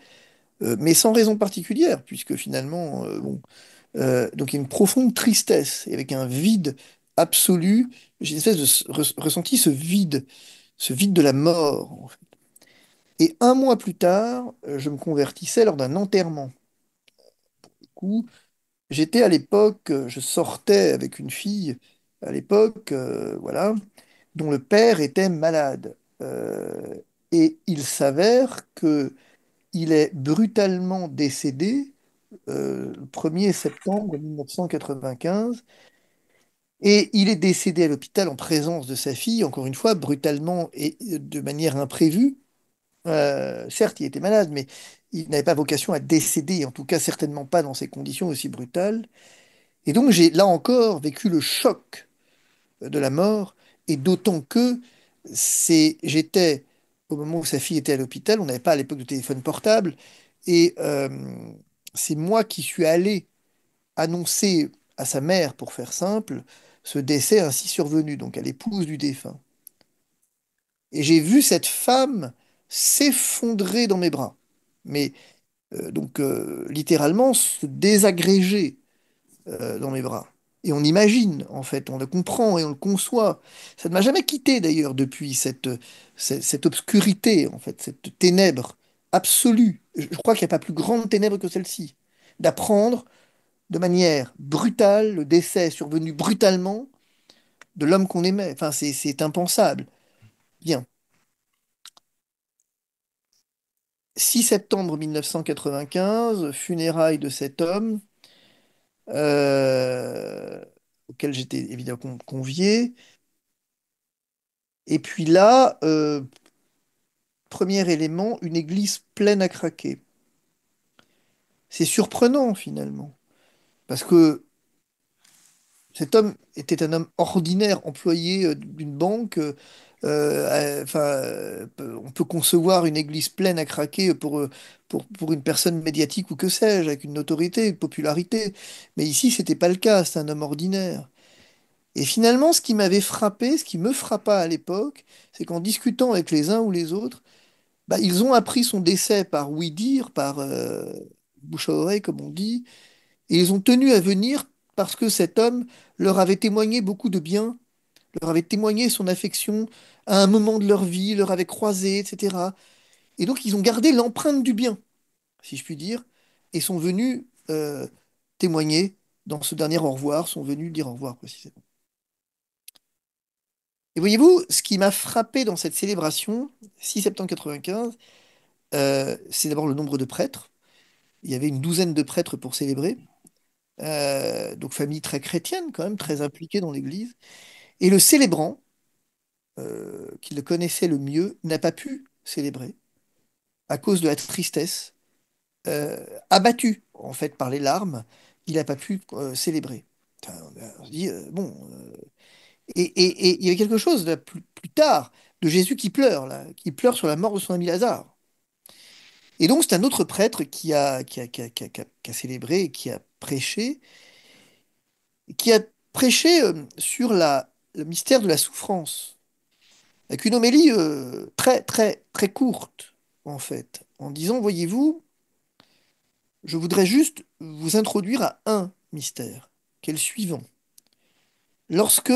mais sans raison particulière, puisque finalement, bon, donc il y a une profonde tristesse et avec un vide absolu. J'ai une espèce de ressenti ce vide de la mort, en fait. Et un mois plus tard, je me convertissais lors d'un enterrement. Du coup, j'étais à l'époque, je sortais avec une fille à l'époque, voilà, dont le père était malade. Et il s'avère que il est brutalement décédé le 1er septembre 1995. Et il est décédé à l'hôpital en présence de sa fille, encore une fois, brutalement et de manière imprévue. Certes, il était malade, mais il n'avait pas vocation à décéder, en tout cas certainement pas dans ces conditions aussi brutales. Et donc j'ai là encore vécu le choc de la mort, et d'autant que j'étais, au moment où sa fille était à l'hôpital, on n'avait pas à l'époque de téléphone portable, et c'est moi qui suis allé annoncer à sa mère, pour faire simple, ce décès ainsi survenu, donc à l'épouse du défunt. Et j'ai vu cette femme s'effondrer dans mes bras, mais littéralement se désagréger dans mes bras. Et on imagine, en fait, on le comprend et on le conçoit. Ça ne m'a jamais quitté d'ailleurs depuis cette obscurité, en fait, cette ténèbre absolue. Je crois qu'il n'y a pas plus grande ténèbre que celle-ci. D'apprendre de manière brutale le décès survenu brutalement de l'homme qu'on aimait. Enfin, c'est impensable. Bien. 6 septembre 1995, funérailles de cet homme, euh, auquel j'étais évidemment convié. Et puis là, premier élément, une église pleine à craquer. C'est surprenant finalement, parce que cet homme était un homme ordinaire, employé d'une banque. On peut concevoir une église pleine à craquer pour une personne médiatique ou que sais-je, avec une notoriété, une popularité. Mais ici, c'était pas le cas, c'est un homme ordinaire. Et finalement, ce qui m'avait frappé, ce qui me frappa à l'époque, c'est qu'en discutant avec les uns ou les autres, bah, ils ont appris son décès par oui-dire, par bouche à oreille, comme on dit, et ils ont tenu à venir parce que cet homme leur avait témoigné beaucoup de bien, leur avait témoigné son affection à un moment de leur vie, leur avait croisé, etc. Et donc ils ont gardé l'empreinte du bien, si je puis dire, et sont venus témoigner dans ce dernier au revoir, sont venus dire au revoir précisément. Et voyez-vous, ce qui m'a frappé dans cette célébration, 6 septembre 95, c'est d'abord le nombre de prêtres. Il y avait une douzaine de prêtres pour célébrer. Donc famille très chrétienne quand même, très impliquée dans l'Église. Et le célébrant, qui le connaissait le mieux, n'a pas pu célébrer à cause de la tristesse, abattu en fait par les larmes, il n'a pas pu célébrer. Enfin, on se dit, bon, et il y avait quelque chose là, plus tard de Jésus qui pleure, là, qui pleure sur la mort de son ami Lazare. Et donc c'est un autre prêtre qui a célébré et qui a prêché sur le mystère de la souffrance, avec une homélie très, très, très courte, en fait, en disant, voyez-vous, je voudrais juste vous introduire à un mystère, qui est le suivant. Lorsque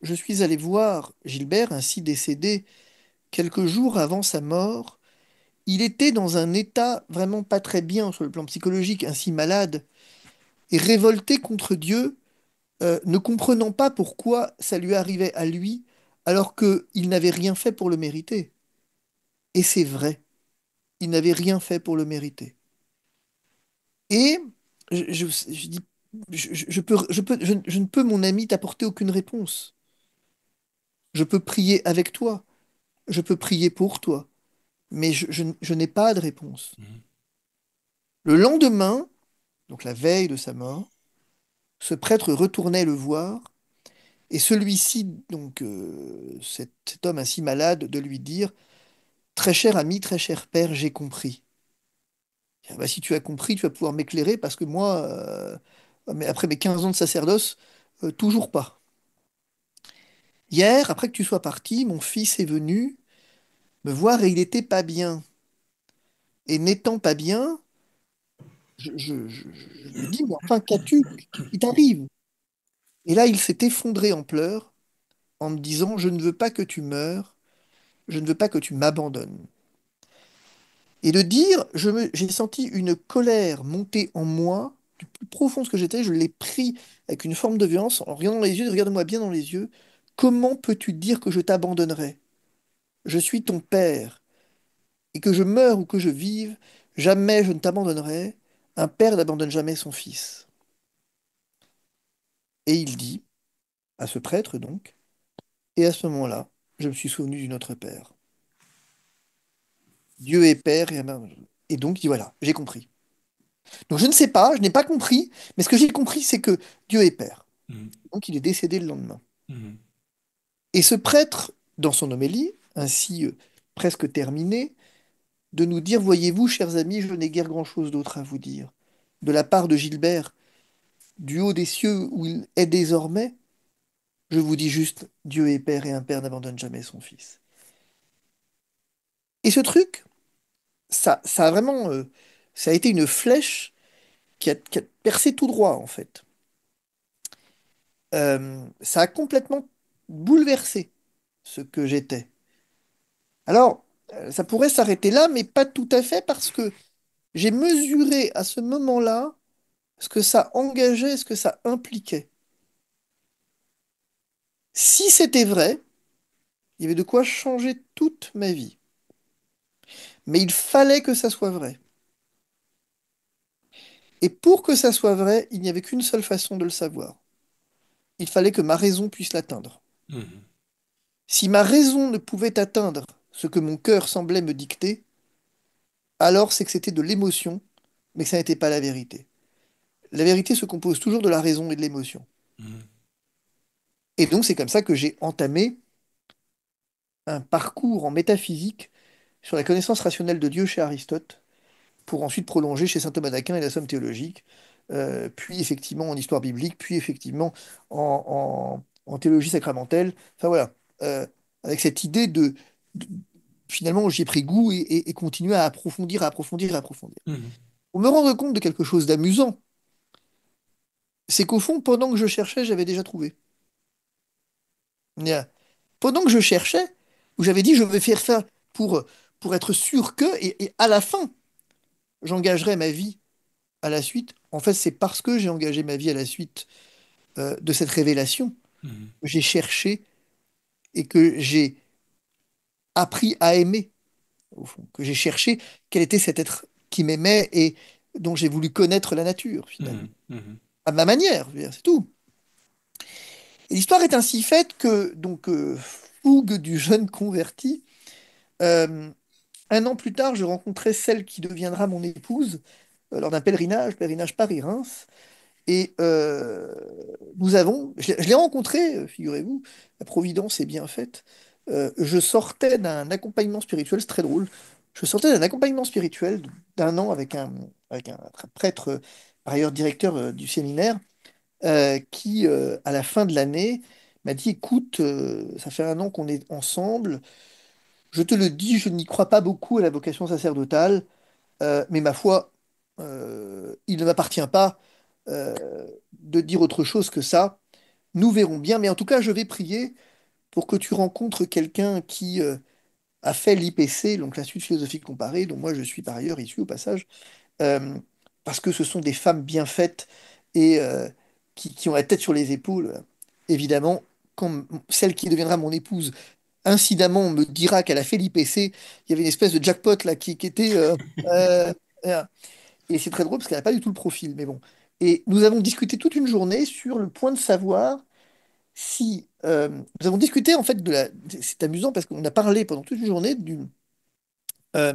je suis allé voir Gilbert, ainsi décédé quelques jours avant sa mort, il était dans un état vraiment pas très bien sur le plan psychologique, ainsi malade, et révolté contre Dieu, ne comprenant pas pourquoi ça lui arrivait à lui, alors qu'il n'avait rien fait pour le mériter. Et c'est vrai, il n'avait rien fait pour le mériter. Et je dis, je ne peux, mon ami, t'apporter aucune réponse. Je peux prier avec toi, je peux prier pour toi, mais je n'ai pas de réponse. Mhm. Le lendemain, donc la veille de sa mort, ce prêtre retournait le voir, et celui-ci, donc cet homme ainsi malade, de lui dire, très cher ami, très cher père, j'ai compris. Ah bah, si tu as compris, tu vas pouvoir m'éclairer parce que moi, mais après mes 15 ans de sacerdoce, toujours pas. Hier, après que tu sois parti, mon fils est venu me voir et il était pas bien. Et n'étant pas bien, je lui ai dit, mais enfin, qu'as-tu? Qu'est-ce qui t'arrive? Et là, il s'est effondré en pleurs en me disant, je ne veux pas que tu meurs, je ne veux pas que tu m'abandonnes. Et de dire, j'ai senti une colère monter en moi, du plus profond de ce que j'étais, je l'ai pris avec une forme de violence, en regardant dans les yeux, regarde-moi bien dans les yeux, comment peux-tu dire que je t'abandonnerai? Je suis ton père, et que je meure ou que je vive, jamais je ne t'abandonnerai. Un père n'abandonne jamais son fils. Et il dit, à ce prêtre donc, et à ce moment-là, je me suis souvenu du Notre Père. Dieu est Père, et donc il dit, voilà, j'ai compris. Donc je ne sais pas, je n'ai pas compris, mais ce que j'ai compris, c'est que Dieu est Père. Mhm. Donc il est décédé le lendemain. Mhm. Et ce prêtre, dans son homélie, ainsi presque terminée, de nous dire, voyez-vous, chers amis, je n'ai guère grand-chose d'autre à vous dire. De la part de Gilbert, du haut des cieux où il est désormais, je vous dis juste, Dieu est Père et un Père n'abandonne jamais son Fils. Et ce truc, ça a vraiment, ça a été une flèche qui a percé tout droit, en fait. Ça a complètement bouleversé ce que j'étais. Alors, ça pourrait s'arrêter là, mais pas tout à fait, parce que j'ai mesuré à ce moment-là ce que ça engageait, ce que ça impliquait. Si c'était vrai, Il y avait de quoi changer toute ma vie. Mais il fallait que ça soit vrai. Et pour que ça soit vrai, il n'y avait qu'une seule façon de le savoir. Il fallait que ma raison puisse l'atteindre. Mhm. Si ma raison ne pouvait atteindre ce que mon cœur semblait me dicter, alors c'est que c'était de l'émotion, mais que ça n'était pas la vérité. La vérité se compose toujours de la raison et de l'émotion. Mhm. Et donc c'est comme ça que j'ai entamé un parcours en métaphysique sur la connaissance rationnelle de Dieu chez Aristote, pour ensuite prolonger chez saint Thomas d'Aquin et la Somme théologique, puis effectivement en histoire biblique, puis effectivement en théologie sacramentelle. Enfin voilà. Avec cette idée de- finalement, j'y ai pris goût et continué à approfondir, à approfondir, à approfondir. Mhm. Pour me rendre compte de quelque chose d'amusant, c'est qu'au fond, pendant que je cherchais, j'avais déjà trouvé. Bien. Pendant que je cherchais, où j'avais dit je vais faire ça pour, pour être sûr que, et à la fin, j'engagerai ma vie à la suite. En fait, c'est parce que j'ai engagé ma vie à la suite de cette révélation Mhm. que j'ai cherché et que j'ai appris à aimer, au fond, que j'ai cherché quel était cet être qui m'aimait et dont j'ai voulu connaître la nature, finalement. Mhm. Mhm. À ma manière, je veux dire, c'est tout. Et l'histoire est ainsi faite que, donc, fougue du jeune converti, euh, un an plus tard, je rencontrais celle qui deviendra mon épouse lors d'un pèlerinage, pèlerinage Paris-Reims. Et je l'ai rencontrée, figurez-vous, la Providence est bien faite. Je sortais d'un accompagnement spirituel, c'est très drôle. Je sortais d'un accompagnement spirituel d'un an avec un prêtre, par ailleurs directeur du séminaire, qui, à la fin de l'année, m'a dit, écoute, ça fait un an qu'on est ensemble. Je te le dis, je n'y crois pas beaucoup à la vocation sacerdotale, mais ma foi, il ne m'appartient pas euh, de dire autre chose que ça. Nous verrons bien, mais en tout cas, je vais prier pour que tu rencontres quelqu'un qui a fait l'IPC, donc l'Institut de philosophie comparée, dont moi je suis par ailleurs issu au passage, euh, parce que ce sont des femmes bien faites et qui ont la tête sur les épaules. Évidemment, quand celle qui deviendra mon épouse incidemment me dira qu'elle a fait l'IPC, il y avait une espèce de jackpot là qui était euh, euh, et c'est très drôle parce qu'elle n'a pas du tout le profil, mais bon. Et nous avons discuté toute une journée sur le point de savoir si... nous avons discuté en fait de la... C'est amusant parce qu'on a parlé pendant toute une journée euh,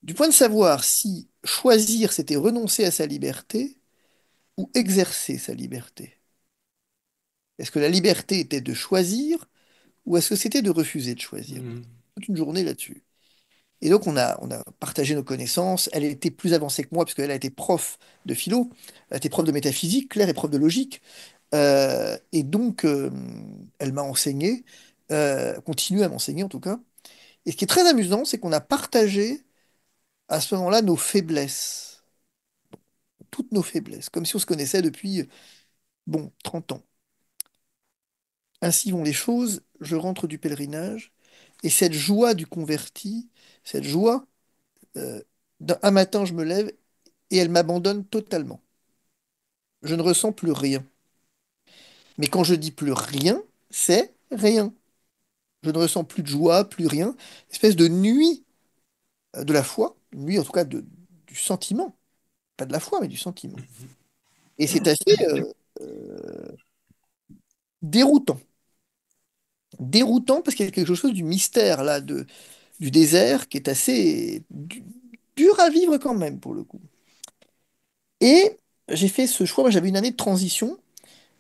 du point de savoir si choisir c'était renoncer à sa liberté ou exercer sa liberté. Est-ce que la liberté était de choisir ou est-ce que c'était de refuser de choisir? Mhm. Toute une journée là-dessus. Et donc on a partagé nos connaissances. Elle était plus avancée que moi parce qu'elle a été prof de philo, elle a été prof de métaphysique, Claire est prof de logique. Et donc, elle m'a enseigné, continue à m'enseigner en tout cas. Et ce qui est très amusant, c'est qu'on a partagé à ce moment-là nos faiblesses, toutes nos faiblesses, comme si on se connaissait depuis, bon, 30 ans. Ainsi vont les choses, je rentre du pèlerinage, et cette joie du converti, cette joie, euh, un matin je me lève et elle m'abandonne totalement. Je ne ressens plus rien. Mais quand je dis plus rien, c'est rien. Je ne ressens plus de joie, plus rien. Espèce de nuit de la foi, une nuit en tout cas du sentiment, pas de la foi, mais du sentiment. Et c'est assez déroutant. Déroutant parce qu'il y a quelque chose du mystère là, du désert qui est assez dur à vivre quand même pour le coup. Et j'ai fait ce choix, moi j'avais une année de transition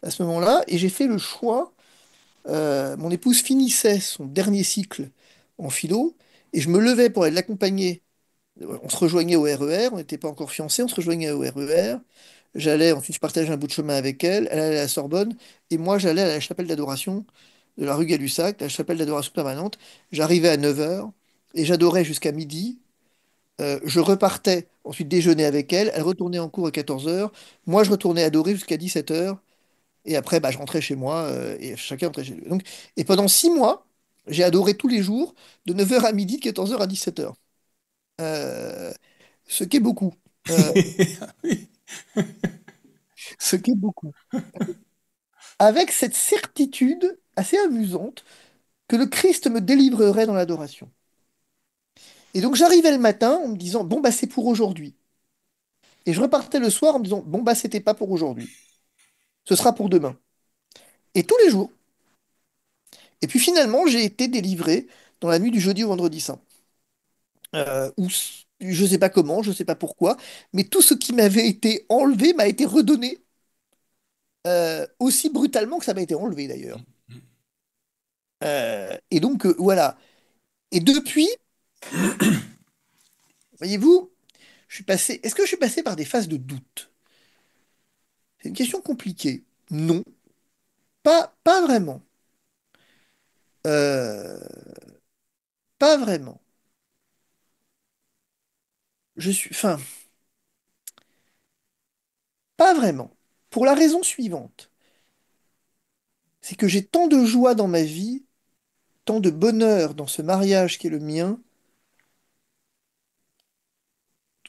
à ce moment-là, et j'ai fait le choix, mon épouse finissait son dernier cycle en philo, et je me levais pour aller l'accompagner. On se rejoignait au RER, on n'était pas encore fiancés, on se rejoignait au RER. J'allais, ensuite je partageais un bout de chemin avec elle, elle allait à la Sorbonne, et moi j'allais à la chapelle d'adoration de la rue Gay-Lussac, la chapelle d'adoration permanente. J'arrivais à 9 heures et j'adorais jusqu'à midi. Je repartais ensuite déjeuner avec elle, elle retournait en cours à 14 heures. Moi je retournais adorer jusqu'à 17 heures. Et après bah, je rentrais chez moi et chacun rentrait chez lui. Donc, et pendant 6 mois, j'ai adoré tous les jours, de 9 heures à midi, de 14 heures à 17 heures. Euh, ce qui est beaucoup. Euh, Oui. ce qui est beaucoup. Avec cette certitude assez amusante que le Christ me délivrerait dans l'adoration. Et donc j'arrivais le matin en me disant, bon, bah c'est pour aujourd'hui. Et je repartais le soir en me disant, bon, bah c'était pas pour aujourd'hui. Ce sera pour demain. Et tous les jours. Et puis finalement, j'ai été délivré dans la nuit du jeudi au vendredi saint. Je sais pas comment, je sais pas pourquoi, mais tout ce qui m'avait été enlevé m'a été redonné, aussi brutalement que ça m'a été enlevé d'ailleurs. Et donc voilà. Et depuis, voyez-vous, je suis passé. Est-ce que je suis passé par des phases de doute? C'est une question compliquée. Non, pas vraiment. Euh, Pas vraiment. Enfin, pas vraiment. Pour la raison suivante, c'est que j'ai tant de joie dans ma vie, tant de bonheur dans ce mariage qui est le mien,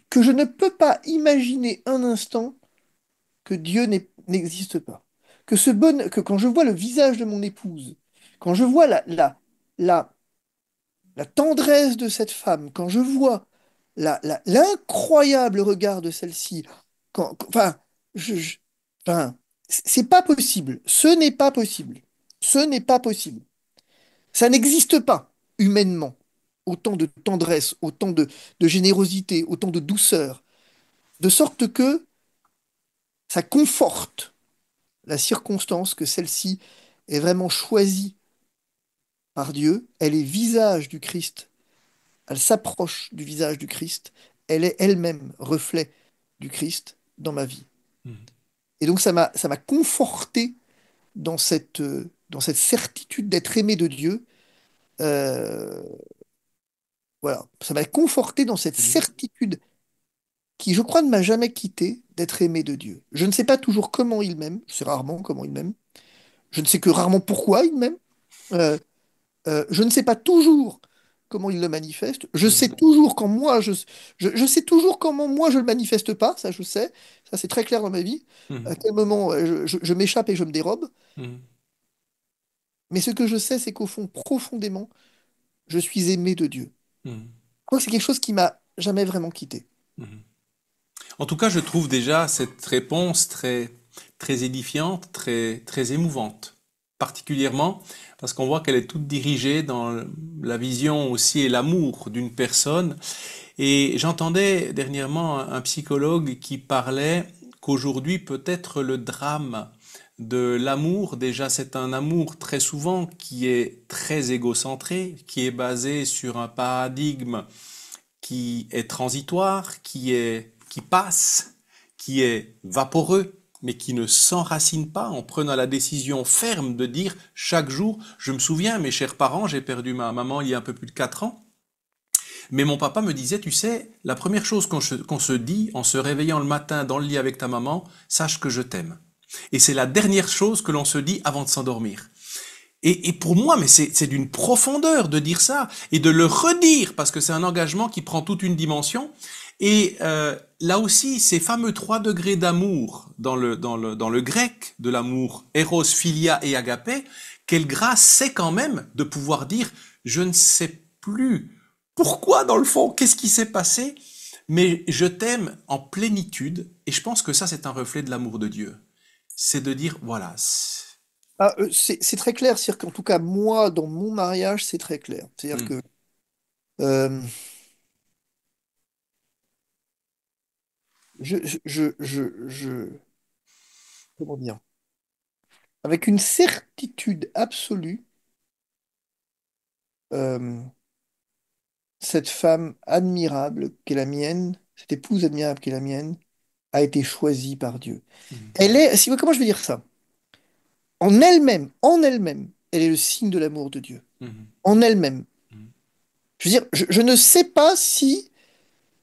que je ne peux pas imaginer un instant que n'existe pas. Que quand je vois le visage de mon épouse, quand je vois la, la tendresse de cette femme, quand je vois l'incroyable regard de celle-ci, enfin, je- enfin, c'est pas possible. Ce n'est pas possible. Ce n'est pas possible. Ça n'existe pas, humainement. Autant de tendresse, autant de générosité, autant de douceur. De sorte que ça conforte la circonstance que celle-ci est vraiment choisie par Dieu. Elle est visage du Christ. Elle s'approche du visage du Christ. Elle est elle-même reflet du Christ dans ma vie. Mhm. Et donc ça m'a conforté dans cette certitude d'être aimé de Dieu. Euh, voilà, ça m'a conforté dans cette Mhm. certitude qui, je crois, ne m'a jamais quitté d'être aimé de Dieu. Je ne sais pas toujours comment il m'aime, je sais rarement comment il m'aime, je ne sais que rarement pourquoi il m'aime, Euh, je ne sais pas toujours comment il le manifeste, je sais Mhm. toujours quand moi, je sais toujours comment moi je le manifeste pas, ça je sais, ça c'est très clair dans ma vie, à Mhm. quel moment je m'échappe et je me dérobe, Mhm. mais ce que je sais, c'est qu'au fond, profondément, je suis aimé de Dieu. Mhm. Je crois que c'est quelque chose qui m'a jamais vraiment quitté. Mhm. En tout cas, je trouve déjà cette réponse très, très édifiante, très, très émouvante. Particulièrement parce qu'on voit qu'elle est toute dirigée dans la vision aussi et l'amour d'une personne. Et j'entendais dernièrement un psychologue qui parlait qu'aujourd'hui peut-être le drame de l'amour, déjà c'est un amour très souvent qui est très égocentré, qui est basé sur un paradigme qui est transitoire, qui passe, qui est vaporeux, mais qui ne s'enracine pas en prenant la décision ferme de dire chaque jour, je me souviens, mes chers parents, j'ai perdu ma maman il y a un peu plus de 4 ans, mais mon papa me disait, tu sais, la première chose qu'on se dit en se réveillant le matin dans le lit avec ta maman, sache que je t'aime. Et c'est la dernière chose que l'on se dit avant de s'endormir. Et pour moi, mais c'est d'une profondeur de dire ça et de le redire parce que c'est un engagement qui prend toute une dimension. Et là aussi, ces fameux 3 degrés d'amour dans le grec de l'amour, eros, philia et agapé, quelle grâce c'est quand même de pouvoir dire, je ne sais plus pourquoi dans le fond, qu'est-ce qui s'est passé, mais je t'aime en plénitude. Et je pense que ça, c'est un reflet de l'amour de Dieu. C'est de dire, voilà. Ah, c'est très clair, c'est-à-dire qu'en tout cas, moi, dans mon mariage, c'est très clair. C'est-à-dire Hmm, que euh, comment dire, avec une certitude absolue, euh, cette femme admirable qu'est la mienne, cette épouse admirable qu'est la mienne, a été choisie par Dieu. hmm, Elle est, si, comment je vais dire ça? En elle-même, elle est le signe de l'amour de Dieu. hmm, En elle-même. hmm, Je veux dire, je ne sais pas si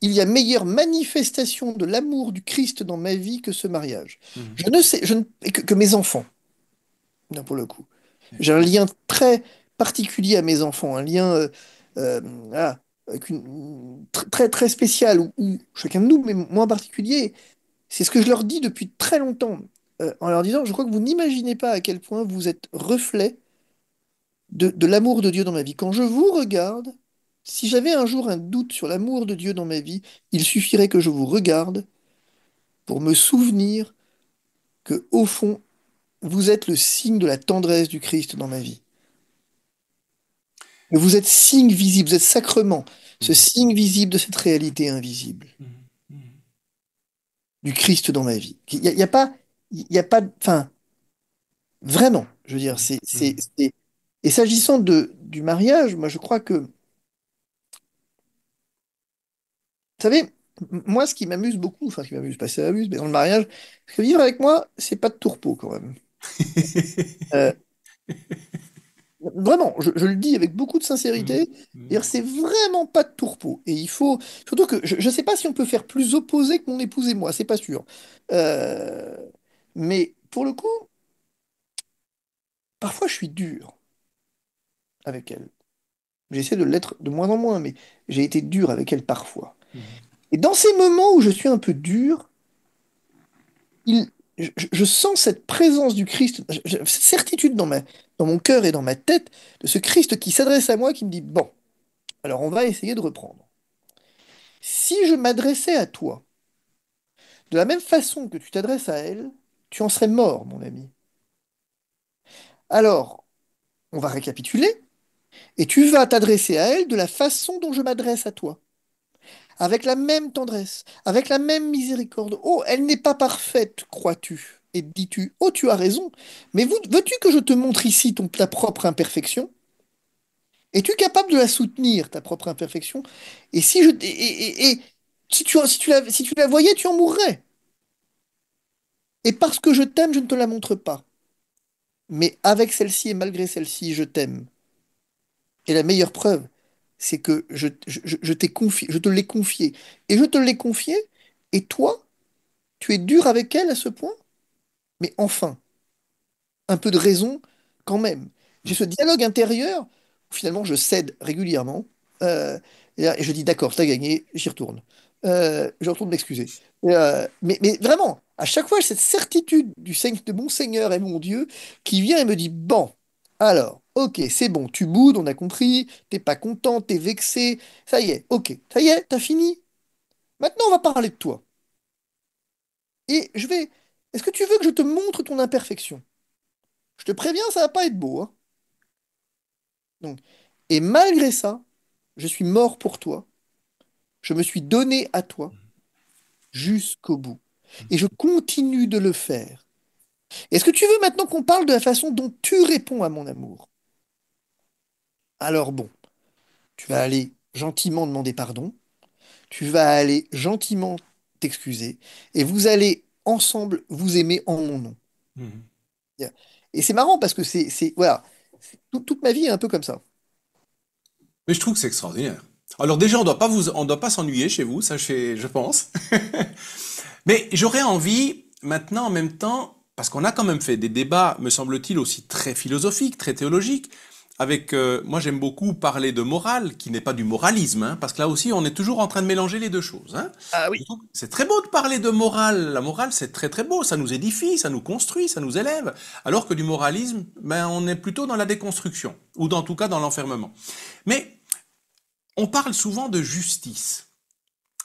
il y a meilleure manifestation de l'amour du Christ dans ma vie que ce mariage. hmm. Je ne sais, je ne- et que mes enfants, non, pour le coup. Ouais. J'ai un lien très particulier à mes enfants, un lien euh, voilà, avec très, très spécial, où chacun de nous, mais moi en particulier, c'est ce que je leur dis depuis très longtemps, en leur disant, je crois que vous n'imaginez pas à quel point vous êtes reflet de l'amour de Dieu dans ma vie. Quand je vous regarde, si j'avais un jour un doute sur l'amour de Dieu dans ma vie, il suffirait que je vous regarde pour me souvenir que, au fond, vous êtes le signe de la tendresse du Christ dans ma vie. Que vous êtes signe visible, vous êtes sacrement, ce Mhm. signe visible de cette réalité invisible, Mhm. Mhm. du Christ dans ma vie. Il y a pas, il y a pas, enfin, vraiment, je veux dire, Mhm. Et s'agissant du mariage, moi je crois que, vous savez, moi ce qui m'amuse beaucoup, enfin ce qui m'amuse, pas ça m'amuse, mais dans le mariage, parce que vivre avec moi, c'est pas de tourpeau quand même. Euh, Vraiment, je le dis avec beaucoup de Mhm. sincérité, Mhm. c'est-à-dire, c'est vraiment pas de tourpeau. Et il faut, surtout que je ne sais pas si on peut faire plus opposé que mon épouse et moi, c'est pas sûr. Euh, mais pour le coup, parfois je suis dur avec elle. J'essaie de l'être de moins en moins, mais j'ai été dur avec elle parfois. Mhm. Et dans ces moments où je suis un peu dur, il, je sens cette présence du Christ, cette certitude dans mon cœur et dans ma tête de ce Christ qui s'adresse à moi, qui me dit, bon, alors on va essayer de reprendre. Si je m'adressais à toi de la même façon que tu t'adresses à elle, tu en serais mort, mon ami. Alors, on va récapituler, et tu vas t'adresser à elle de la façon dont je m'adresse à toi, avec la même tendresse, avec la même miséricorde. Oh, elle n'est pas parfaite, crois-tu? Et dis-tu, oh, tu as raison, mais veux-tu que je te montre ici ta propre imperfection? Es-tu capable de la soutenir, ta propre imperfection? Et si je, et si tu la voyais, tu en mourrais. Et parce que je t'aime, je ne te la montre pas. Mais avec celle-ci et malgré celle-ci, je t'aime. Et la meilleure preuve, c'est que je t'ai confié, je te l'ai confié. Et je te l'ai confié, et toi, tu es dur avec elle à ce point? Mais enfin, un peu de raison quand même. J'ai ce dialogue intérieur où finalement je cède régulièrement. euh, et je dis d'accord, t'as gagné, j'y retourne. Je retourne m'excuser. Mais vraiment, à chaque fois, j'ai cette certitude de mon Seigneur et mon Dieu qui vient et me dit, bon, alors, ok, c'est bon, tu boudes, on a compris, t'es pas content, t'es vexé, ça y est, ok, ça y est, t'as fini. Maintenant, on va parler de toi. Et je vais... Est-ce que tu veux que je te montre ton imperfection? Je te préviens, ça va pas être beau, hein. Donc, et malgré ça, je suis mort pour toi. Je me suis donné à toi jusqu'au bout. Et je continue de le faire. Est-ce que tu veux maintenant qu'on parle de la façon dont tu réponds à mon amour? Alors bon, tu vas aller gentiment demander pardon, tu vas aller gentiment t'excuser, et vous allez ensemble vous aimer en mon nom. Mhm. Et c'est marrant parce que voilà, toute ma vie est un peu comme ça. Mais je trouve que c'est extraordinaire. Alors déjà, on doit pas s'ennuyer chez vous, ça, je pense. Mais j'aurais envie, maintenant, en même temps, parce qu'on a quand même fait des débats, me semble-t-il, aussi très philosophiques, très théologiques, avec, moi j'aime beaucoup parler de morale, qui n'est pas du moralisme, hein, parce que là aussi on est toujours en train de mélanger les deux choses. Hein. Ah Je oui. trouve que c'est très beau de parler de morale. La morale, c'est très très beau, ça nous édifie, ça nous construit, ça nous élève. Alors que du moralisme, ben, on est plutôt dans la déconstruction, ou en tout cas dans l'enfermement. Mais on parle souvent de justice.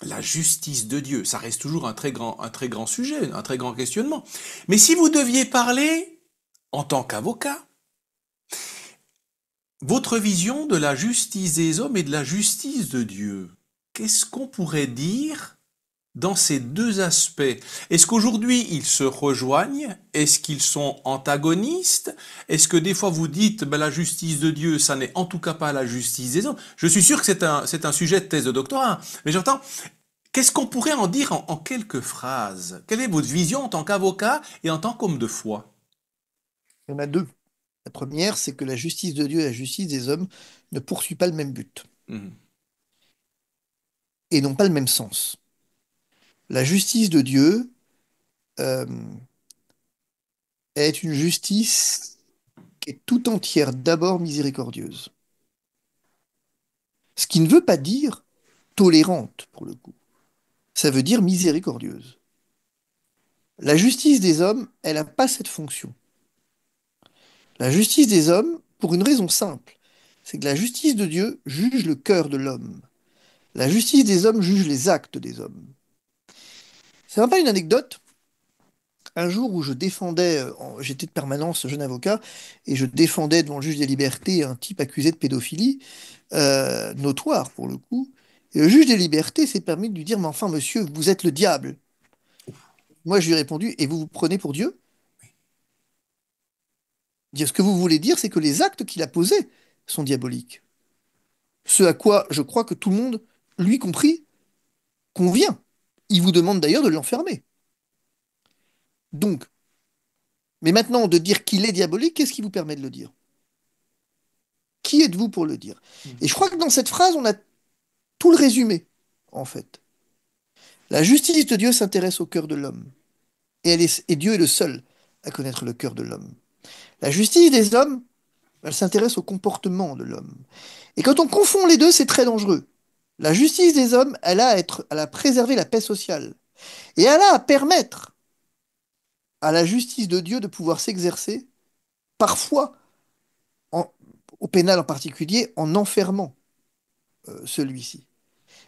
La justice de Dieu, ça reste toujours un très grand sujet, un très grand questionnement. Mais si vous deviez parler en tant qu'avocat, votre vision de la justice des hommes et de la justice de Dieu, qu'est-ce qu'on pourrait dire dans ces deux aspects? Est-ce qu'aujourd'hui ils se rejoignent? Est-ce qu'ils sont antagonistes? Est-ce que des fois vous dites ben, la justice de Dieu, ça n'est en tout cas pas la justice des hommes? Je suis sûr que c'est un sujet de thèse de doctorat, mais j'entends, qu'est-ce qu'on pourrait en dire en quelques phrases? Quelle est votre vision en tant qu'avocat et en tant qu'homme de foi? Il y en a deux. La première, c'est que la justice de Dieu et la justice des hommes ne poursuivent pas le même but Mhm. et n'ont pas le même sens. La justice de Dieu euh, est une justice qui est tout entière d'abord miséricordieuse. Ce qui ne veut pas dire tolérante, pour le coup. Ça veut dire miséricordieuse. La justice des hommes, elle n'a pas cette fonction. La justice des hommes, pour une raison simple. C'est que la justice de Dieu juge le cœur de l'homme. La justice des hommes juge les actes des hommes. C'est même pas une anecdote. Un jour où je défendais, j'étais de permanence jeune avocat, et je défendais devant le juge des libertés un type accusé de pédophilie, notoire pour le coup. Et le juge des libertés s'est permis de lui dire, mais enfin monsieur, vous êtes le diable. Moi je lui ai répondu, et vous vous prenez pour Dieu? Ce que vous voulez dire, c'est que les actes qu'il a posés sont diaboliques. Ce à quoi je crois que tout le monde, lui compris, convient. Il vous demande d'ailleurs de l'enfermer. Donc, mais maintenant, de dire qu'il est diabolique, qu'est-ce qui vous permet de le dire? Qui êtes-vous pour le dire? Et je crois que dans cette phrase, on a tout le résumé, en fait. La justice de Dieu s'intéresse au cœur de l'homme. Et Dieu est le seul à connaître le cœur de l'homme. La justice des hommes, elle s'intéresse au comportement de l'homme. Et quand on confond les deux, c'est très dangereux. La justice des hommes, elle a à préserver la paix sociale. Et elle a à permettre à la justice de Dieu de pouvoir s'exercer, parfois, en- au pénal en particulier, en enfermant celui-ci.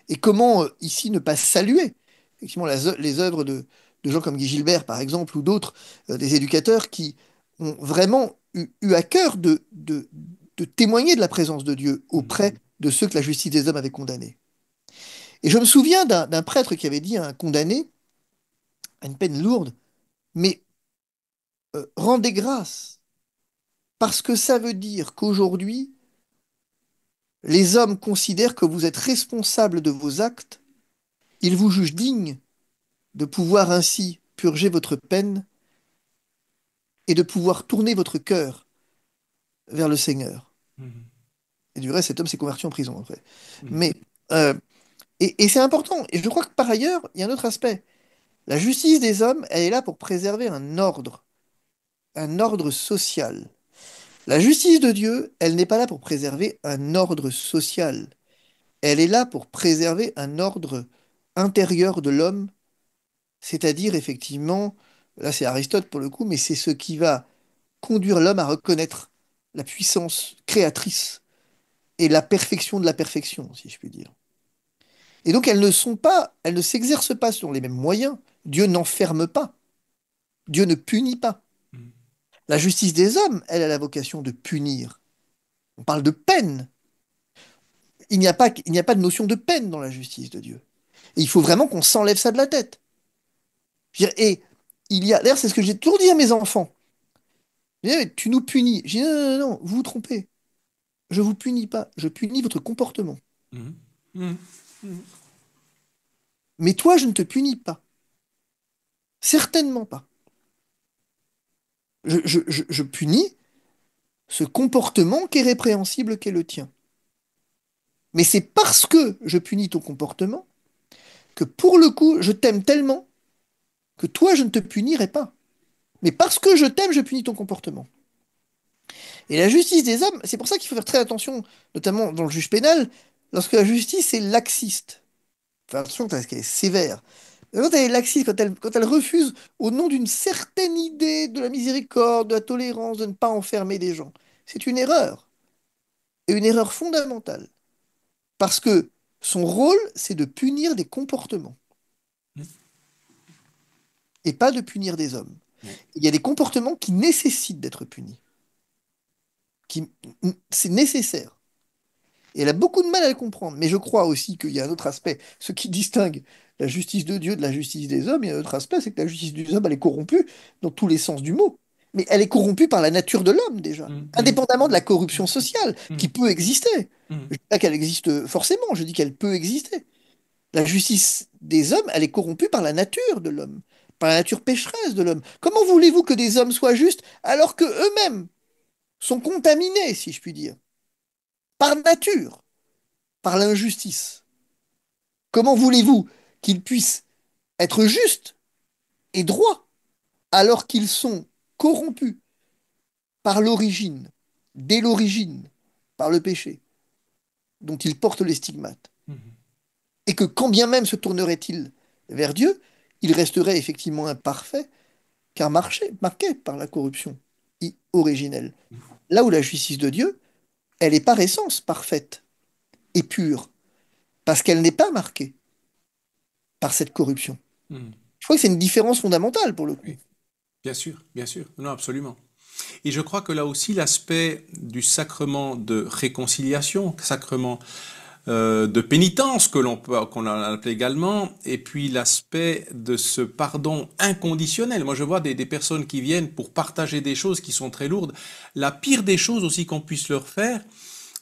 Et comment, ici, ne pas saluer, effectivement, les œuvres de gens comme Guy Gilbert, par exemple, ou d'autres, des éducateurs qui ont vraiment eu à cœur de témoigner de la présence de Dieu auprès de ceux que la justice des hommes avait condamnés. Et je me souviens d'un prêtre qui avait dit à un condamné, à une peine lourde, mais rendez grâce, parce que ça veut dire qu'aujourd'hui, les hommes considèrent que vous êtes responsable de vos actes, ils vous jugent digne de pouvoir ainsi purger votre peine et de pouvoir tourner votre cœur vers le Seigneur. Et du reste, cet homme s'est converti en prison après. Mais, euh, et c'est important. Et je crois que par ailleurs, il y a un autre aspect. La justice des hommes, elle est là pour préserver un ordre social. La justice de Dieu, elle n'est pas là pour préserver un ordre social. Elle est là pour préserver un ordre intérieur de l'homme, c'est-à-dire effectivement, là c'est Aristote pour le coup, mais c'est ce qui va conduire l'homme à reconnaître la puissance créatrice et la perfection de la perfection, si je puis dire. Et donc elles ne s'exercent pas selon les mêmes moyens. Dieu n'enferme pas, Dieu ne punit pas. La justice des hommes, elle a la vocation de punir. On parle de peine. Il n'y a pas de notion de peine dans la justice de Dieu. Et il faut vraiment qu'on s'enlève ça de la tête. Je veux dire, et d'ailleurs, c'est ce que j'ai toujours dit à mes enfants. Je dis, eh, tu nous punis. Je dis, non, non, non, non, vous vous trompez. Je vous punis pas. Je punis votre comportement. Mais toi, je ne te punis pas. Certainement pas. Je punis ce comportement qui est répréhensible qu'est le tien. Mais c'est parce que je punis ton comportement que pour le coup, je t'aime tellement que toi, je ne te punirai pas. Mais parce que je t'aime, je punis ton comportement. Et la justice des hommes, c'est pour ça qu'il faut faire très attention, notamment dans le juge pénal, lorsque la justice est laxiste. Faire attention parce qu'elle est sévère. Mais quand elle est laxiste, quand elle refuse, au nom d'une certaine idée de la miséricorde, de la tolérance, de ne pas enfermer des gens, c'est une erreur. Et une erreur fondamentale. Parce que son rôle, c'est de punir des comportements et pas de punir des hommes. Il y a des comportements qui nécessitent d'être punis. Qui, c'est nécessaire. Et elle a beaucoup de mal à le comprendre. Mais je crois aussi qu'il y a un autre aspect. Ce qui distingue la justice de Dieu de la justice des hommes, il y a un autre aspect, c'est que la justice des hommes, elle est corrompue dans tous les sens du mot. Mais elle est corrompue par la nature de l'homme déjà, indépendamment de la corruption sociale qui peut exister. Je dis pas qu'elle existe forcément, je dis qu'elle peut exister. La justice des hommes, elle est corrompue par la nature de l'homme, par la nature pécheresse de l'homme. Comment voulez-vous que des hommes soient justes alors que eux-mêmes sont contaminés, si je puis dire, par nature, par l'injustice? Comment voulez-vous qu'ils puissent être justes et droits alors qu'ils sont corrompus par l'origine, dès l'origine, par le péché dont ils portent les stigmates? Et que quand bien même se tourneraient-ils vers Dieu, ils resteraient effectivement imparfaits car marqués par la corruption. originelle. Là où la justice de Dieu, elle est par essence parfaite et pure, parce qu'elle n'est pas marquée par cette corruption. Mhm. Je crois que c'est une différence fondamentale pour le coup. Oui, bien sûr, non, absolument. Et je crois que là aussi, l'aspect du sacrement de réconciliation, sacrement de pénitence que qu'on a appelé également, et puis l'aspect de ce pardon inconditionnel. Moi, je vois des personnes qui viennent pour partager des choses qui sont très lourdes. La pire des choses aussi qu'on puisse leur faire,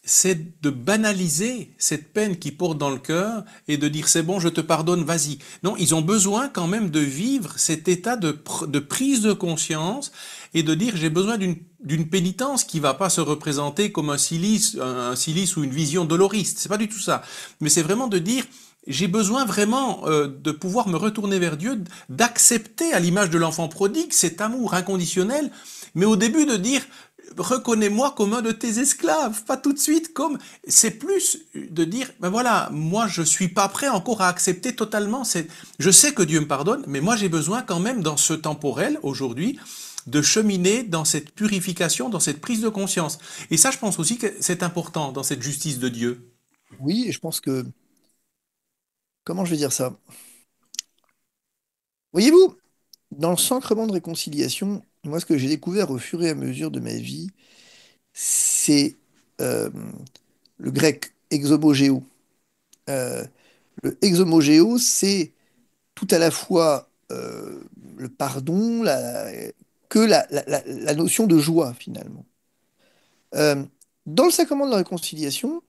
c'est de banaliser cette peine qui porte dans le cœur et de dire c'est bon, je te pardonne, vas-y. Non, ils ont besoin quand même de vivre cet état de prise de conscience et de dire j'ai besoin d'une pénitence qui va pas se représenter comme un silice ou une vision doloriste. C'est pas du tout ça. Mais c'est vraiment de dire j'ai besoin vraiment de pouvoir me retourner vers Dieu, d'accepter à l'image de l'enfant prodigue cet amour inconditionnel, mais au début de dire reconnais-moi comme un de tes esclaves, pas tout de suite comme c'est plus de dire ben voilà, moi je suis pas prêt encore à accepter totalement je sais que Dieu me pardonne, mais moi j'ai besoin quand même dans ce temporel aujourd'hui de cheminer dans cette purification, dans cette prise de conscience. Et ça je pense aussi que c'est important dans cette justice de Dieu. Oui, et je pense que, comment je vais dire ça? Voyez-vous, dans le sacrement de réconciliation, moi, ce que j'ai découvert au fur et à mesure de ma vie, c'est euh, le grec exomogéo. Euh, le exomogéo, c'est tout à la fois le pardon, que la notion de joie, finalement. Euh, dans le sacrement de la réconciliation,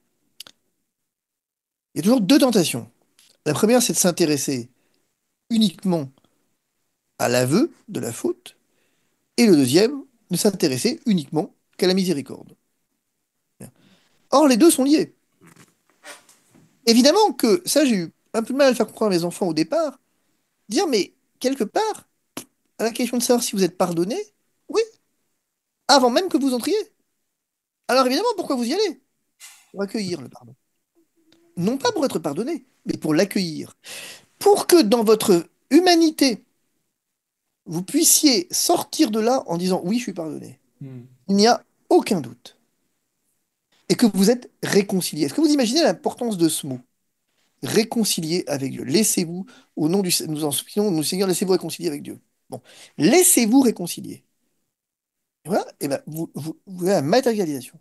il y a toujours deux tentations. La première, c'est de s'intéresser uniquement à l'aveu de la faute, et le deuxième, de s'intéresser uniquement qu'à la miséricorde. Or, les deux sont liés. Évidemment que ça, j'ai eu un peu de mal à le faire comprendre à mes enfants au départ, dire, mais quelque part, à la question de savoir si vous êtes pardonné, oui, avant même que vous entriez. Alors évidemment, pourquoi vous y allez? Pour accueillir le pardon. Non pas pour être pardonné, mais pour l'accueillir. Pour que dans votre humanité, vous puissiez sortir de là en disant, oui, je suis pardonné. Hmm. Il n'y a aucun doute. Et que vous êtes réconcilié. Est-ce que vous imaginez l'importance de ce mot? Réconcilier avec Dieu. Laissez-vous, au nom du nous en supplions, nous Seigneur, laissez-vous réconcilier avec Dieu. Bon, laissez-vous réconcilier. Et voilà, et ben, vous avez la matérialisation.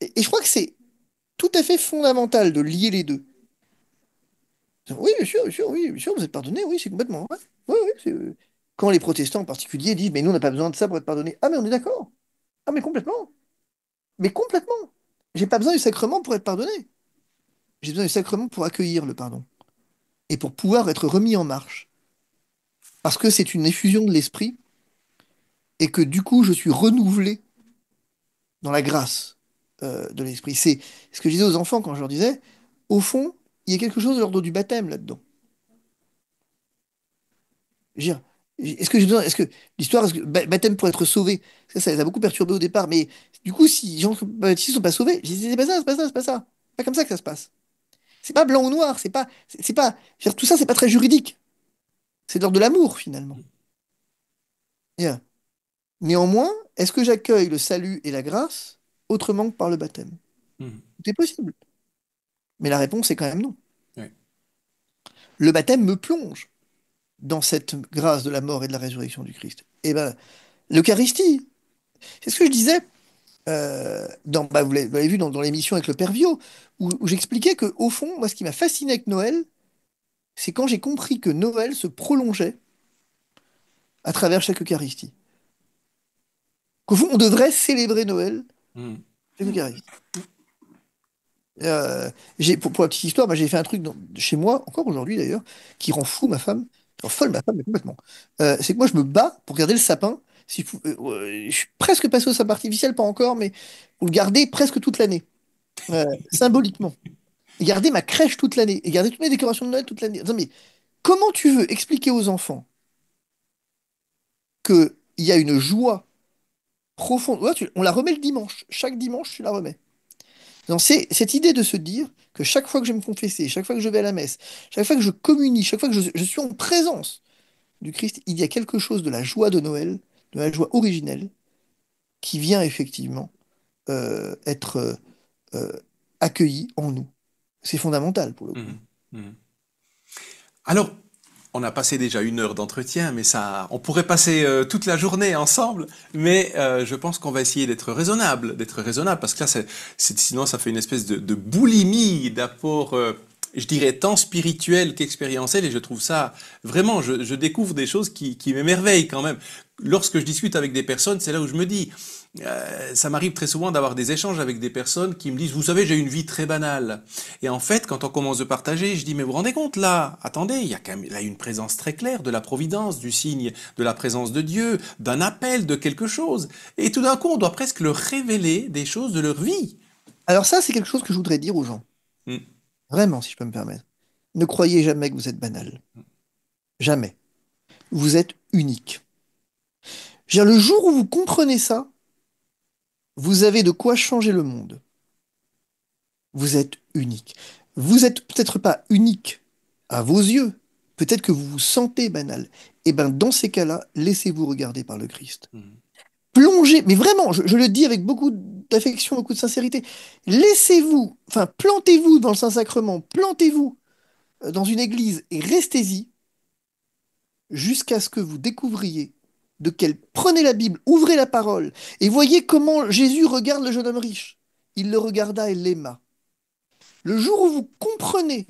Et je crois que c'est tout à fait fondamental de lier les deux. Oui, bien sûr, oui, bien sûr, vous êtes pardonné, oui, c'est complètement vrai. Oui, oui, quand les protestants en particulier disent, mais nous, on n'a pas besoin de ça pour être pardonné. Ah, mais on est d'accord. Ah, mais complètement. Mais complètement. J'ai pas besoin du sacrement pour être pardonné. J'ai besoin du sacrement pour accueillir le pardon et pour pouvoir être remis en marche. Parce que c'est une effusion de l'esprit et que du coup, je suis renouvelé dans la grâce de l'esprit. C'est ce que je disais aux enfants quand je leur disais, au fond, il y a quelque chose de l'ordre du baptême là-dedans. Je veux dire, est-ce que j'ai besoin, est-ce que l'histoire, est-ce que baptême pour être sauvé, ça les a beaucoup perturbés au départ, mais du coup, si les gens baptisés ne sont pas sauvés, je dis, c'est pas ça, c'est pas ça, c'est pas ça. C'est pas comme ça que ça se passe. C'est pas blanc ou noir, c'est pas, je veux dire, tout ça, c'est pas très juridique. C'est de l'ordre de l'amour, finalement. Bien. Néanmoins, est-ce que j'accueille le salut et la grâce autrement que par le baptême? Hmm. C'est possible. Mais la réponse est quand même non. Ouais. Le baptême me plonge dans cette grâce de la mort et de la résurrection du Christ. Et ben, l'Eucharistie, c'est ce que je disais vous l'avez vu dans l'émission avec le Père Viau, où j'expliquais que au fond, moi, ce qui m'a fasciné avec Noël, c'est quand j'ai compris que Noël se prolongeait à travers chaque Eucharistie. Qu'au fond, on devrait célébrer Noël Hmm. chaque Eucharistie. Pour la petite histoire, j'ai fait un truc chez moi, encore aujourd'hui d'ailleurs, qui rend fou ma femme, qui rend folle ma femme, mais complètement. C'est que moi, je me bats pour garder le sapin. Je suis presque passé au sapin artificiel, pas encore, mais pour le garder presque toute l'année, symboliquement. Et garder ma crèche toute l'année, et garder toutes mes décorations de Noël toute l'année. Non, mais comment tu veux expliquer aux enfants qu'il y a une joie profonde? Ouais, on la remet le dimanche. Chaque dimanche, tu la remets. Non, c'est cette idée de se dire que chaque fois que je vais me confesser, chaque fois que je vais à la messe, chaque fois que je communie, chaque fois que je suis en présence du Christ, il y a quelque chose de la joie de Noël de la joie originelle qui vient effectivement être euh, accueillie en nous. C'est fondamental pour le coup. Mhm. Mhm. Alors, on a passé déjà 1 heure d'entretien, mais ça, on pourrait passer toute la journée ensemble. Mais je pense qu'on va essayer d'être raisonnable, parce que là, sinon, ça fait une espèce de boulimie d'apport, je dirais, tant spirituel qu'expérientiel, et je trouve ça vraiment, je découvre des choses qui m'émerveillent quand même. Lorsque je discute avec des personnes, c'est là où je me dis, ça m'arrive très souvent d'avoir des échanges avec des personnes qui me disent, vous savez, j'ai une vie très banale. Et en fait, quand on commence de partager, je dis, mais vous vous rendez compte là, attendez, il y a quand même là une présence très claire de la providence, du signe de la présence de Dieu, d'un appel, de quelque chose. Et tout d'un coup, on doit presque leur révéler des choses de leur vie. Alors ça, c'est quelque chose que je voudrais dire aux gens. Mm, Vraiment, si je peux me permettre. Ne croyez jamais que vous êtes banal. Jamais. Vous êtes unique. Je veux dire, le jour où vous comprenez ça, vous avez de quoi changer le monde. Vous êtes unique. Vous êtes peut-être pas unique à vos yeux. Peut-être que vous vous sentez banal. Et bien, dans ces cas-là, laissez-vous regarder par le Christ. mm, Plongez, mais vraiment, je le dis avec beaucoup d'affection, beaucoup de sincérité. Laissez-vous, enfin, plantez-vous dans le Saint-Sacrement, plantez-vous dans une église et restez-y jusqu'à ce que vous découvriez prenez la Bible, ouvrez la parole et voyez comment Jésus regarde le jeune homme riche. Il le regarda et l'aima. Le jour où vous comprenez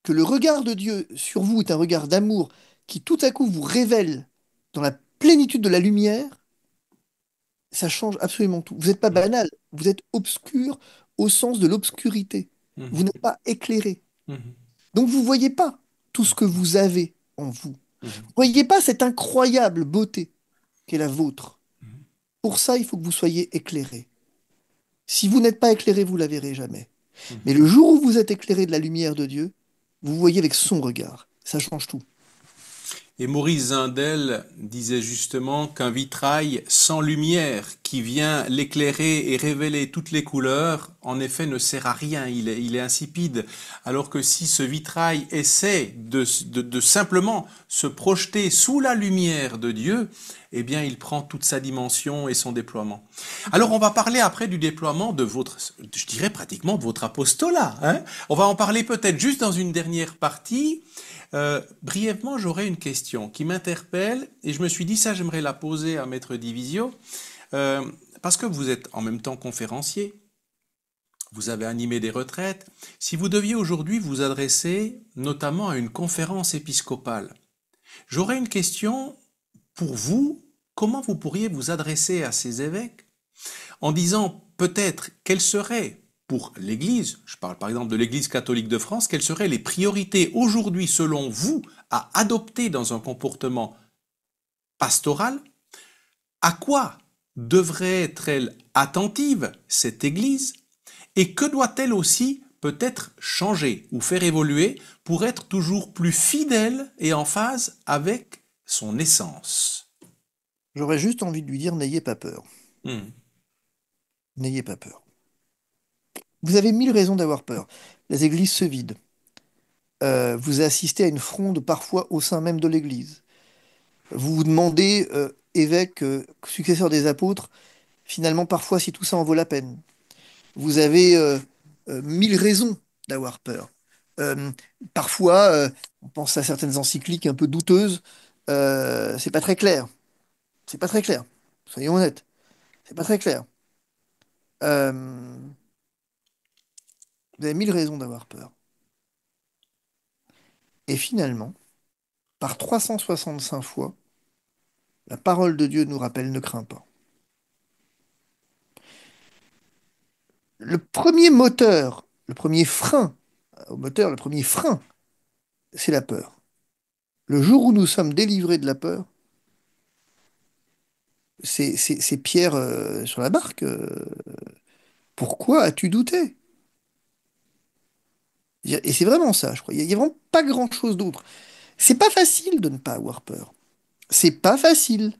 que le regard de Dieu sur vous est un regard d'amour qui tout à coup vous révèle dans la plénitude de la lumière, ça change absolument tout. Vous n'êtes pas mm, banal, vous êtes obscur au sens de l'obscurité. Vous mm, n'êtes pas éclairé. mm, Donc vous ne voyez pas tout ce que vous avez en vous. mm, Vous ne voyez pas cette incroyable beauté qu'est la vôtre. mm, Pour ça, il faut que vous soyez éclairé. Si vous n'êtes pas éclairé, vous ne la verrez jamais. Mais mm. le jour où vous êtes éclairé de la lumière de Dieu, vous voyez avec son regard. Ça change tout. Et Maurice Zindel disait justement qu'un vitrail sans lumière qui vient l'éclairer et révéler toutes les couleurs, en effet, ne sert à rien, il est insipide. Alors que si ce vitrail essaie de simplement se projeter sous la lumière de Dieu, eh bien, il prend toute sa dimension et son déploiement. Alors, on va parler après du déploiement de votre, je dirais pratiquement de votre apostolat, hein. On va en parler peut-être juste dans une dernière partie. Brièvement, j'aurais une question qui m'interpelle et je me suis dit ça, j'aimerais la poser à Maître Divisio parce que vous êtes en même temps conférencier, vous avez animé des retraites. Si vous deviez aujourd'hui vous adresser notamment à une conférence épiscopale, j'aurais une question pour vous. Comment vous pourriez vous adresser à ces évêques en disant peut-être quelles seraient pour l'Église, je parle par exemple de l'Église catholique de France, quelles seraient les priorités aujourd'hui selon vous à adopter dans un comportement pastoral? À quoi devrait être-elle attentive, cette Église? Et que doit-elle aussi peut-être changer ou faire évoluer pour être toujours plus fidèle et en phase avec son essence? J'aurais juste envie de lui dire, n'ayez pas peur. Hmm. N'ayez pas peur. Vous avez 1000 raisons d'avoir peur. Les églises se vident. Vous assistez à une fronde parfois au sein même de l'église. Vous vous demandez, évêque, successeur des apôtres, finalement parfois si tout ça en vaut la peine. Vous avez 1000 raisons d'avoir peur. Euh, Parfois, on pense à certaines encycliques un peu douteuses, c'est pas très clair. C'est pas très clair. Soyons honnêtes, c'est pas très clair. Euh, vous avez 1000 raisons d'avoir peur. Et finalement, par 365 fois, la parole de Dieu nous rappelle ne crains pas. Le premier moteur, le premier frein, au moteur, le premier frein, c'est la peur. Le jour où nous sommes délivrés de la peur, c'est Pierre sur la barque. Pourquoi as-tu douté? Et c'est vraiment ça, je crois. Il y a vraiment pas grand-chose d'autre. C'est pas facile de ne pas avoir peur. C'est pas facile.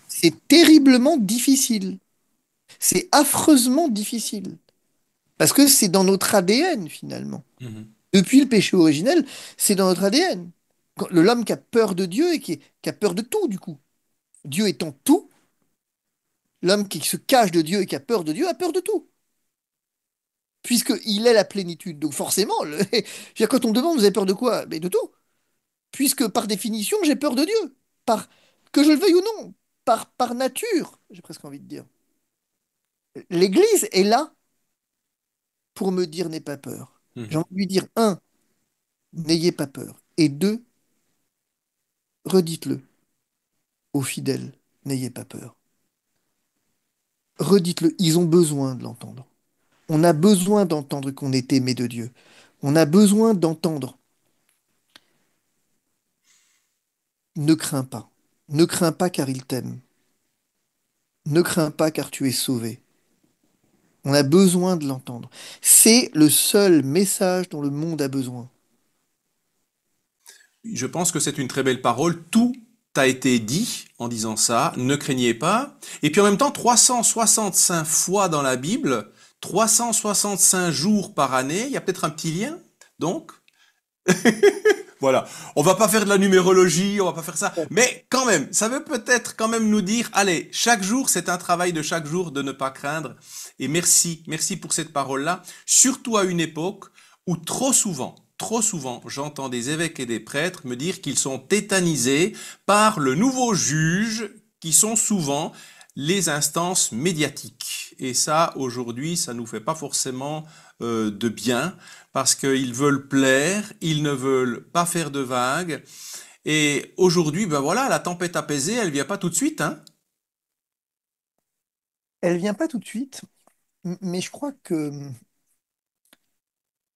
C'est terriblement difficile. C'est affreusement difficile. Parce que c'est dans notre ADN, finalement. Mhm. Depuis le péché originel, c'est dans notre ADN. L'homme qui a peur de Dieu et qui a peur de tout, du coup. Dieu étant tout, l'homme qui se cache de Dieu et qui a peur de Dieu a peur de tout, puisqu'il est la plénitude. Donc forcément, je veux dire, quand on me demande, vous avez peur de quoi? Mais de tout. Puisque par définition, j'ai peur de Dieu. Par, que je le veuille ou non, par nature, j'ai presque envie de dire. L'Église est là pour me dire n'aie pas peur. J'ai Mhm. envie de lui dire, un, n'ayez pas peur. Et deux, redites-le aux fidèles, n'ayez pas peur. Redites-le, ils ont besoin de l'entendre. On a besoin d'entendre qu'on est aimé de Dieu. On a besoin d'entendre ne crains pas. Ne crains pas car il t'aime. Ne crains pas car tu es sauvé. On a besoin de l'entendre. C'est le seul message dont le monde a besoin. Je pense que c'est une très belle parole. Tout a été dit en disant ça. Ne craignez pas. Et puis en même temps, 365 fois dans la Bible, 365 jours par année. Il y a peut-être un petit lien. Donc, voilà. On va pas faire de la numérologie, on va pas faire ça. Mais quand même, ça veut peut-être quand même nous dire, allez, chaque jour, c'est un travail de chaque jour de ne pas craindre. Et merci, merci pour cette parole-là. Surtout à une époque où trop souvent, j'entends des évêques et des prêtres me dire qu'ils sont tétanisés par le nouveau juge qui sont souvent les instances médiatiques. Et ça, aujourd'hui, ça nous fait pas forcément de bien parce qu'ils veulent plaire, ils ne veulent pas faire de vagues. Et aujourd'hui, ben voilà, la tempête apaisée, elle vient pas tout de suite, hein. Elle vient pas tout de suite, mais je crois que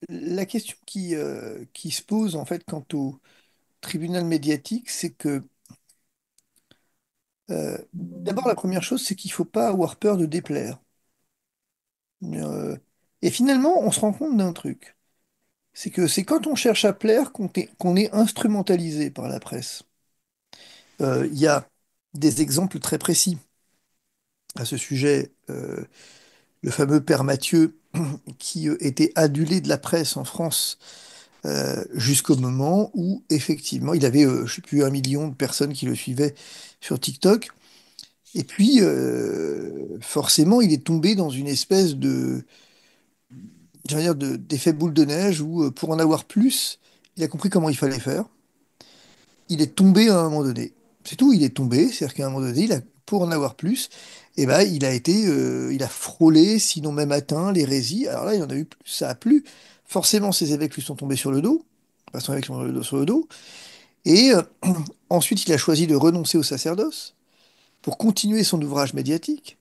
la question qui se pose en fait quant au tribunal médiatique, c'est que d'abord la première chose, c'est qu'il faut pas avoir peur de déplaire. Euh, et finalement, on se rend compte d'un truc, c'est que c'est quand on cherche à plaire qu'on est instrumentalisé par la presse. Il y a des exemples très précis à ce sujet. Le fameux père Mathieu qui était adulé de la presse en France jusqu'au moment où effectivement il avait, je sais plus, 1 million de personnes qui le suivaient sur TikTok. Et puis forcément il est tombé dans une espèce de, j'allais dire, d'effet boule de neige où pour en avoir plus, il a compris comment il fallait faire. Il est tombé à un moment donné. C'est tout, il est tombé, c'est-à-dire qu'à un moment donné, pour en avoir plus, eh ben, il a frôlé, sinon même atteint l'hérésie. Alors là, il en a eu plus, ça a plu. Forcément, ses évêques lui sont tombés sur le dos, enfin, son évêque sur le dos. Et ensuite, il a choisi de renoncer au sacerdoce pour continuer son ouvrage médiatique.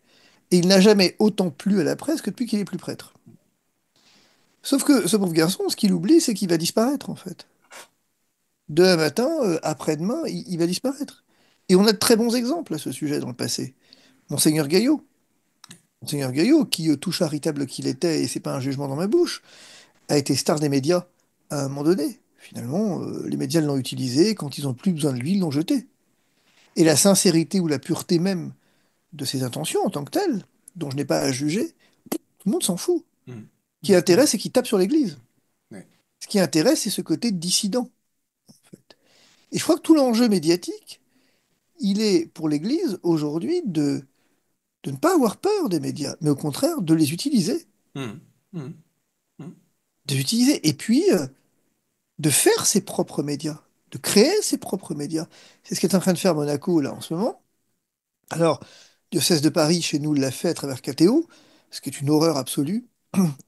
Et il n'a jamais autant plu à la presse que depuis qu'il est plus prêtre. Sauf que ce pauvre garçon, ce qu'il oublie, c'est qu'il va disparaître, en fait. Demain matin, après-demain, il va disparaître. Et on a de très bons exemples à ce sujet dans le passé. Monseigneur Gaillot. Monseigneur Gaillot, qui, tout charitable qu'il était, et c'est pas un jugement dans ma bouche, a été star des médias à un moment donné. Finalement, les médias l'ont utilisé, quand ils ont plus besoin de lui, ils l'ont jeté. Et la sincérité ou la pureté même de ses intentions en tant que telles, dont je n'ai pas à juger, tout le monde s'en fout. Mmh. Ce qui Mmh. intéresse, c'est qu'il tape sur l'Église. Ouais. Ce qui intéresse, c'est ce côté dissident, en fait. Et je crois que tout l'enjeu médiatique, il est pour l'Église aujourd'hui de ne pas avoir peur des médias, mais au contraire de les utiliser. Mmh. Mmh. Mmh. De les utiliser et puis de faire ses propres médias, de créer ses propres médias. C'est ce qu'est en train de faire Monaco là en ce moment. Alors, Diocèse de Paris, chez nous, l'a fait à travers KTO, ce qui est une horreur absolue,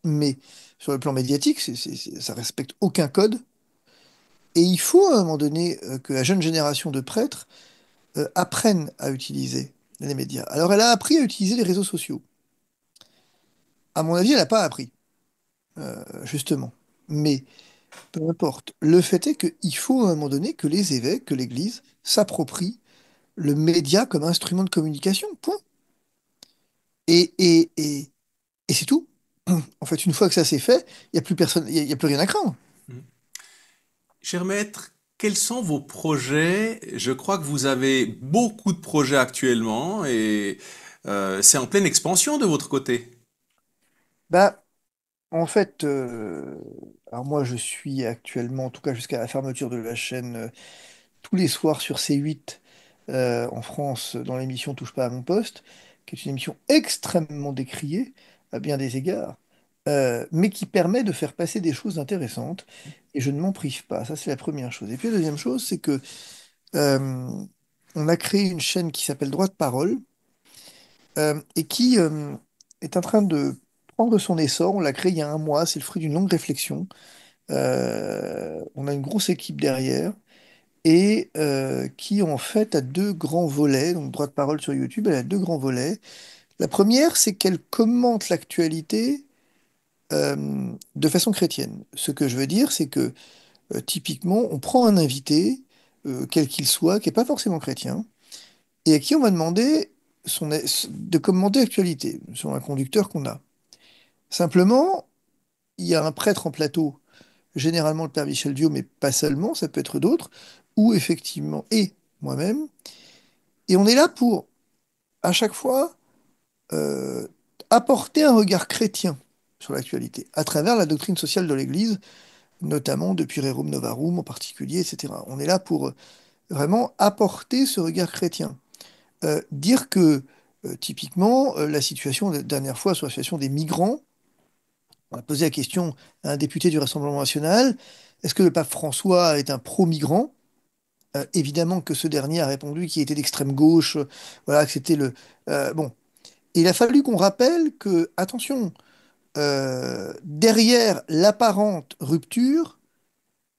mais sur le plan médiatique, ça respecte aucun code. Et il faut à un moment donné que la jeune génération de prêtres apprenne à utiliser les médias. Alors, elle a appris à utiliser les réseaux sociaux. À mon avis, elle n'a pas appris, justement. Mais peu importe. Le fait est qu'il faut à un moment donné que les évêques, que l'Église s'approprient le média comme instrument de communication. Point. Et, et, et, et c'est tout. En fait, une fois que ça c'est fait, il n'y a plus personne, il y a plus rien à craindre. Mmh. Cher maître, quels sont vos projets? Je crois que vous avez beaucoup de projets actuellement et c'est en pleine expansion de votre côté. Bah, en fait, alors moi je suis actuellement, en tout cas jusqu'à la fermeture de la chaîne, tous les soirs sur C8 en France dans l'émission Touche pas à mon poste, qui est une émission extrêmement décriée à bien des égards, mais qui permet de faire passer des choses intéressantes, et je ne m'en prive pas. Ça, c'est la première chose. Et puis la deuxième chose, c'est que euh, on a créé une chaîne qui s'appelle Droit de Parole, et qui est en train de prendre son essor. On l'a créé il y a un mois, c'est le fruit d'une longue réflexion. On a une grosse équipe derrière et qui en fait a deux grands volets. Donc Droit de Parole sur YouTube, elle a deux grands volets. La première, c'est qu'elle commente l'actualité de façon chrétienne. Ce que je veux dire, c'est que typiquement, on prend un invité, quel qu'il soit, qui n'est pas forcément chrétien, et à qui on va demander de commenter l'actualité, sur un conducteur qu'on a. Simplement, il y a un prêtre en plateau, généralement le père Michel Dio, mais pas seulement, ça peut être d'autres, ou effectivement, et moi-même, et on est là pour, à chaque fois, euh, apporter un regard chrétien sur l'actualité, à travers la doctrine sociale de l'Église, notamment depuis Rerum Novarum en particulier, etc. On est là pour vraiment apporter ce regard chrétien. Dire que, typiquement, la situation, la dernière fois, sur la situation des migrants, on a posé la question à un député du Rassemblement national, est-ce que le pape François est un pro-migrant? Évidemment que ce dernier a répondu qu'il était d'extrême gauche, voilà, que c'était le... bon. Et il a fallu qu'on rappelle que, attention, derrière l'apparente rupture,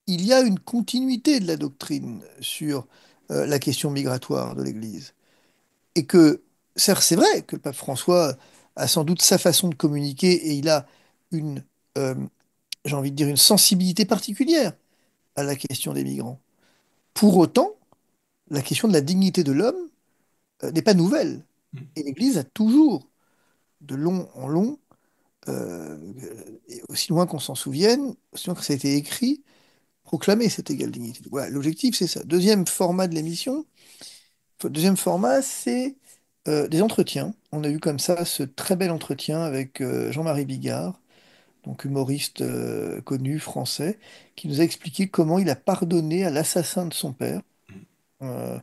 il y a une continuité de la doctrine sur la question migratoire de l'Église. Et que, certes, c'est vrai que le pape François a sans doute sa façon de communiquer et il a une, euh, j'ai envie de dire, une sensibilité particulière à la question des migrants. Pour autant, la question de la dignité de l'homme n'est pas nouvelle. Et l'Église a toujours, de long en long, euh, et aussi loin qu'on s'en souvienne, aussi loin que ça a été écrit, proclamé cette égale dignité. Voilà, l'objectif, c'est ça. Deuxième format de l'émission, deuxième format, c'est des entretiens. On a eu comme ça ce très bel entretien avec Jean-Marie Bigard, donc humoriste connu français, qui nous a expliqué comment il a pardonné à l'assassin de son père, euh,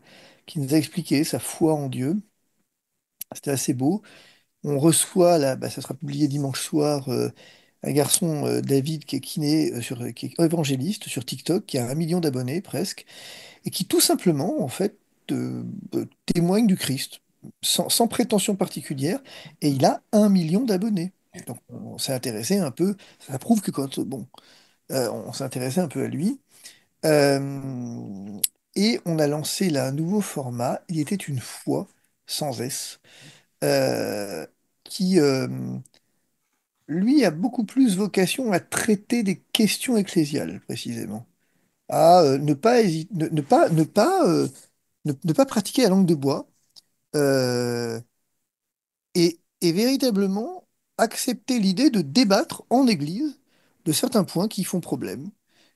qui nous a expliqué sa foi en Dieu. C'était assez beau. On reçoit, là, bah, ça sera publié dimanche soir, un garçon, David, qui est kiné, qui est évangéliste sur TikTok, qui a 1 million d'abonnés presque, et qui tout simplement, en fait, témoigne du Christ, sans prétention particulière, et il a 1 million d'abonnés. Donc on s'est intéressé un peu, ça prouve que quand, bon, on s'est intéressé un peu à lui. Euh, et on a lancé là un nouveau format, il était une fois, sans S, euh, qui, lui, a beaucoup plus vocation à traiter des questions ecclésiales, précisément. À ne pas hésiter, ne pas pratiquer la langue de bois, euh, et véritablement accepter l'idée de débattre en Église de certains points qui font problème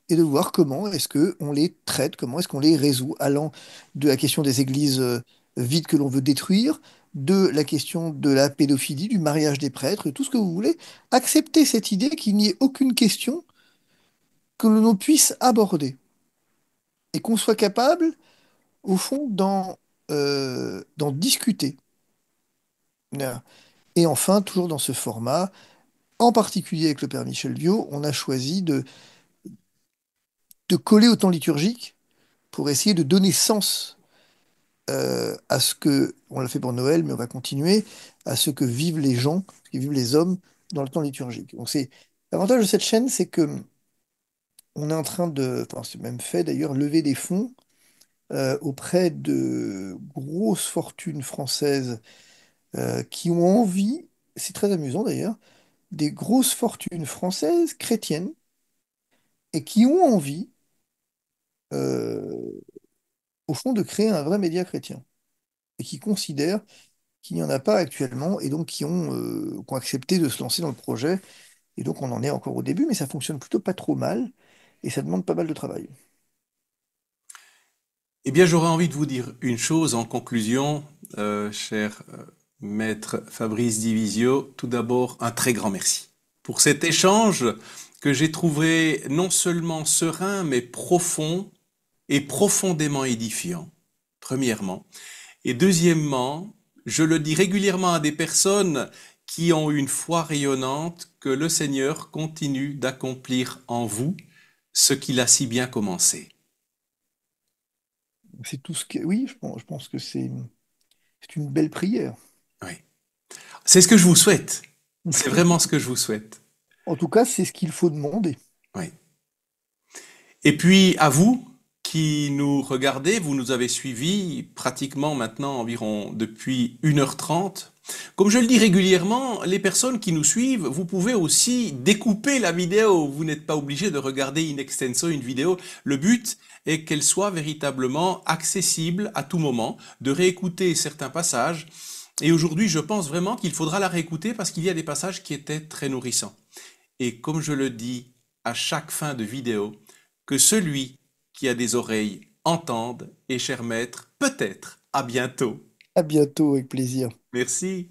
et de voir comment est-ce que on les traite, comment est-ce qu'on les résout, allant de la question des églises vides que l'on veut détruire, de la question de la pédophilie, du mariage des prêtres, tout ce que vous voulez, accepter cette idée qu'il n'y ait aucune question que l'on puisse aborder et qu'on soit capable, au fond, d'en discuter. Et enfin, toujours dans ce format, en particulier avec le père Michel Viau, on a choisi de coller au temps liturgique pour essayer de donner sens à ce que, on l'a fait pour Noël, mais on va continuer, à ce que vivent les gens, ce que vivent les hommes dans le temps liturgique. Donc c'est l'avantage de cette chaîne, c'est que on est en train de, enfin c'est même fait d'ailleurs, lever des fonds auprès de grosses fortunes françaises qui ont envie, c'est très amusant d'ailleurs, des grosses fortunes françaises chrétiennes et qui ont envie, euh, au fond, de créer un vrai média chrétien et qui considèrent qu'il n'y en a pas actuellement et donc qui ont accepté de se lancer dans le projet. Et donc on en est encore au début, mais ça fonctionne plutôt pas trop mal et ça demande pas mal de travail. Eh bien, j'aurais envie de vous dire une chose en conclusion, cher maître Fabrice Divisio. Tout d'abord, un très grand merci pour cet échange que j'ai trouvé non seulement serein, mais profond et profondément édifiant. premièrement. Et deuxièmement, je le dis régulièrement à des personnes qui ont une foi rayonnante, que le Seigneur continue d'accomplir en vous ce qu'il a si bien commencé. C'est tout ce que... Oui, je pense que c'est une belle prière. Oui. C'est ce que je vous souhaite. C'est vraiment ce que je vous souhaite. En tout cas, c'est ce qu'il faut demander. Oui. Et puis à vous qui nous regardez, vous nous avez suivis pratiquement maintenant environ depuis 1h30. Comme je le dis régulièrement, les personnes qui nous suivent, vous pouvez aussi découper la vidéo. Vous n'êtes pas obligé de regarder in extenso une vidéo. Le but est qu'elle soit véritablement accessible à tout moment, de réécouter certains passages. Et aujourd'hui, je pense vraiment qu'il faudra la réécouter parce qu'il y a des passages qui étaient très nourrissants. Et comme je le dis à chaque fin de vidéo, que celui qui a des oreilles entende, et cher maître, peut-être à bientôt. À bientôt, avec plaisir. Merci.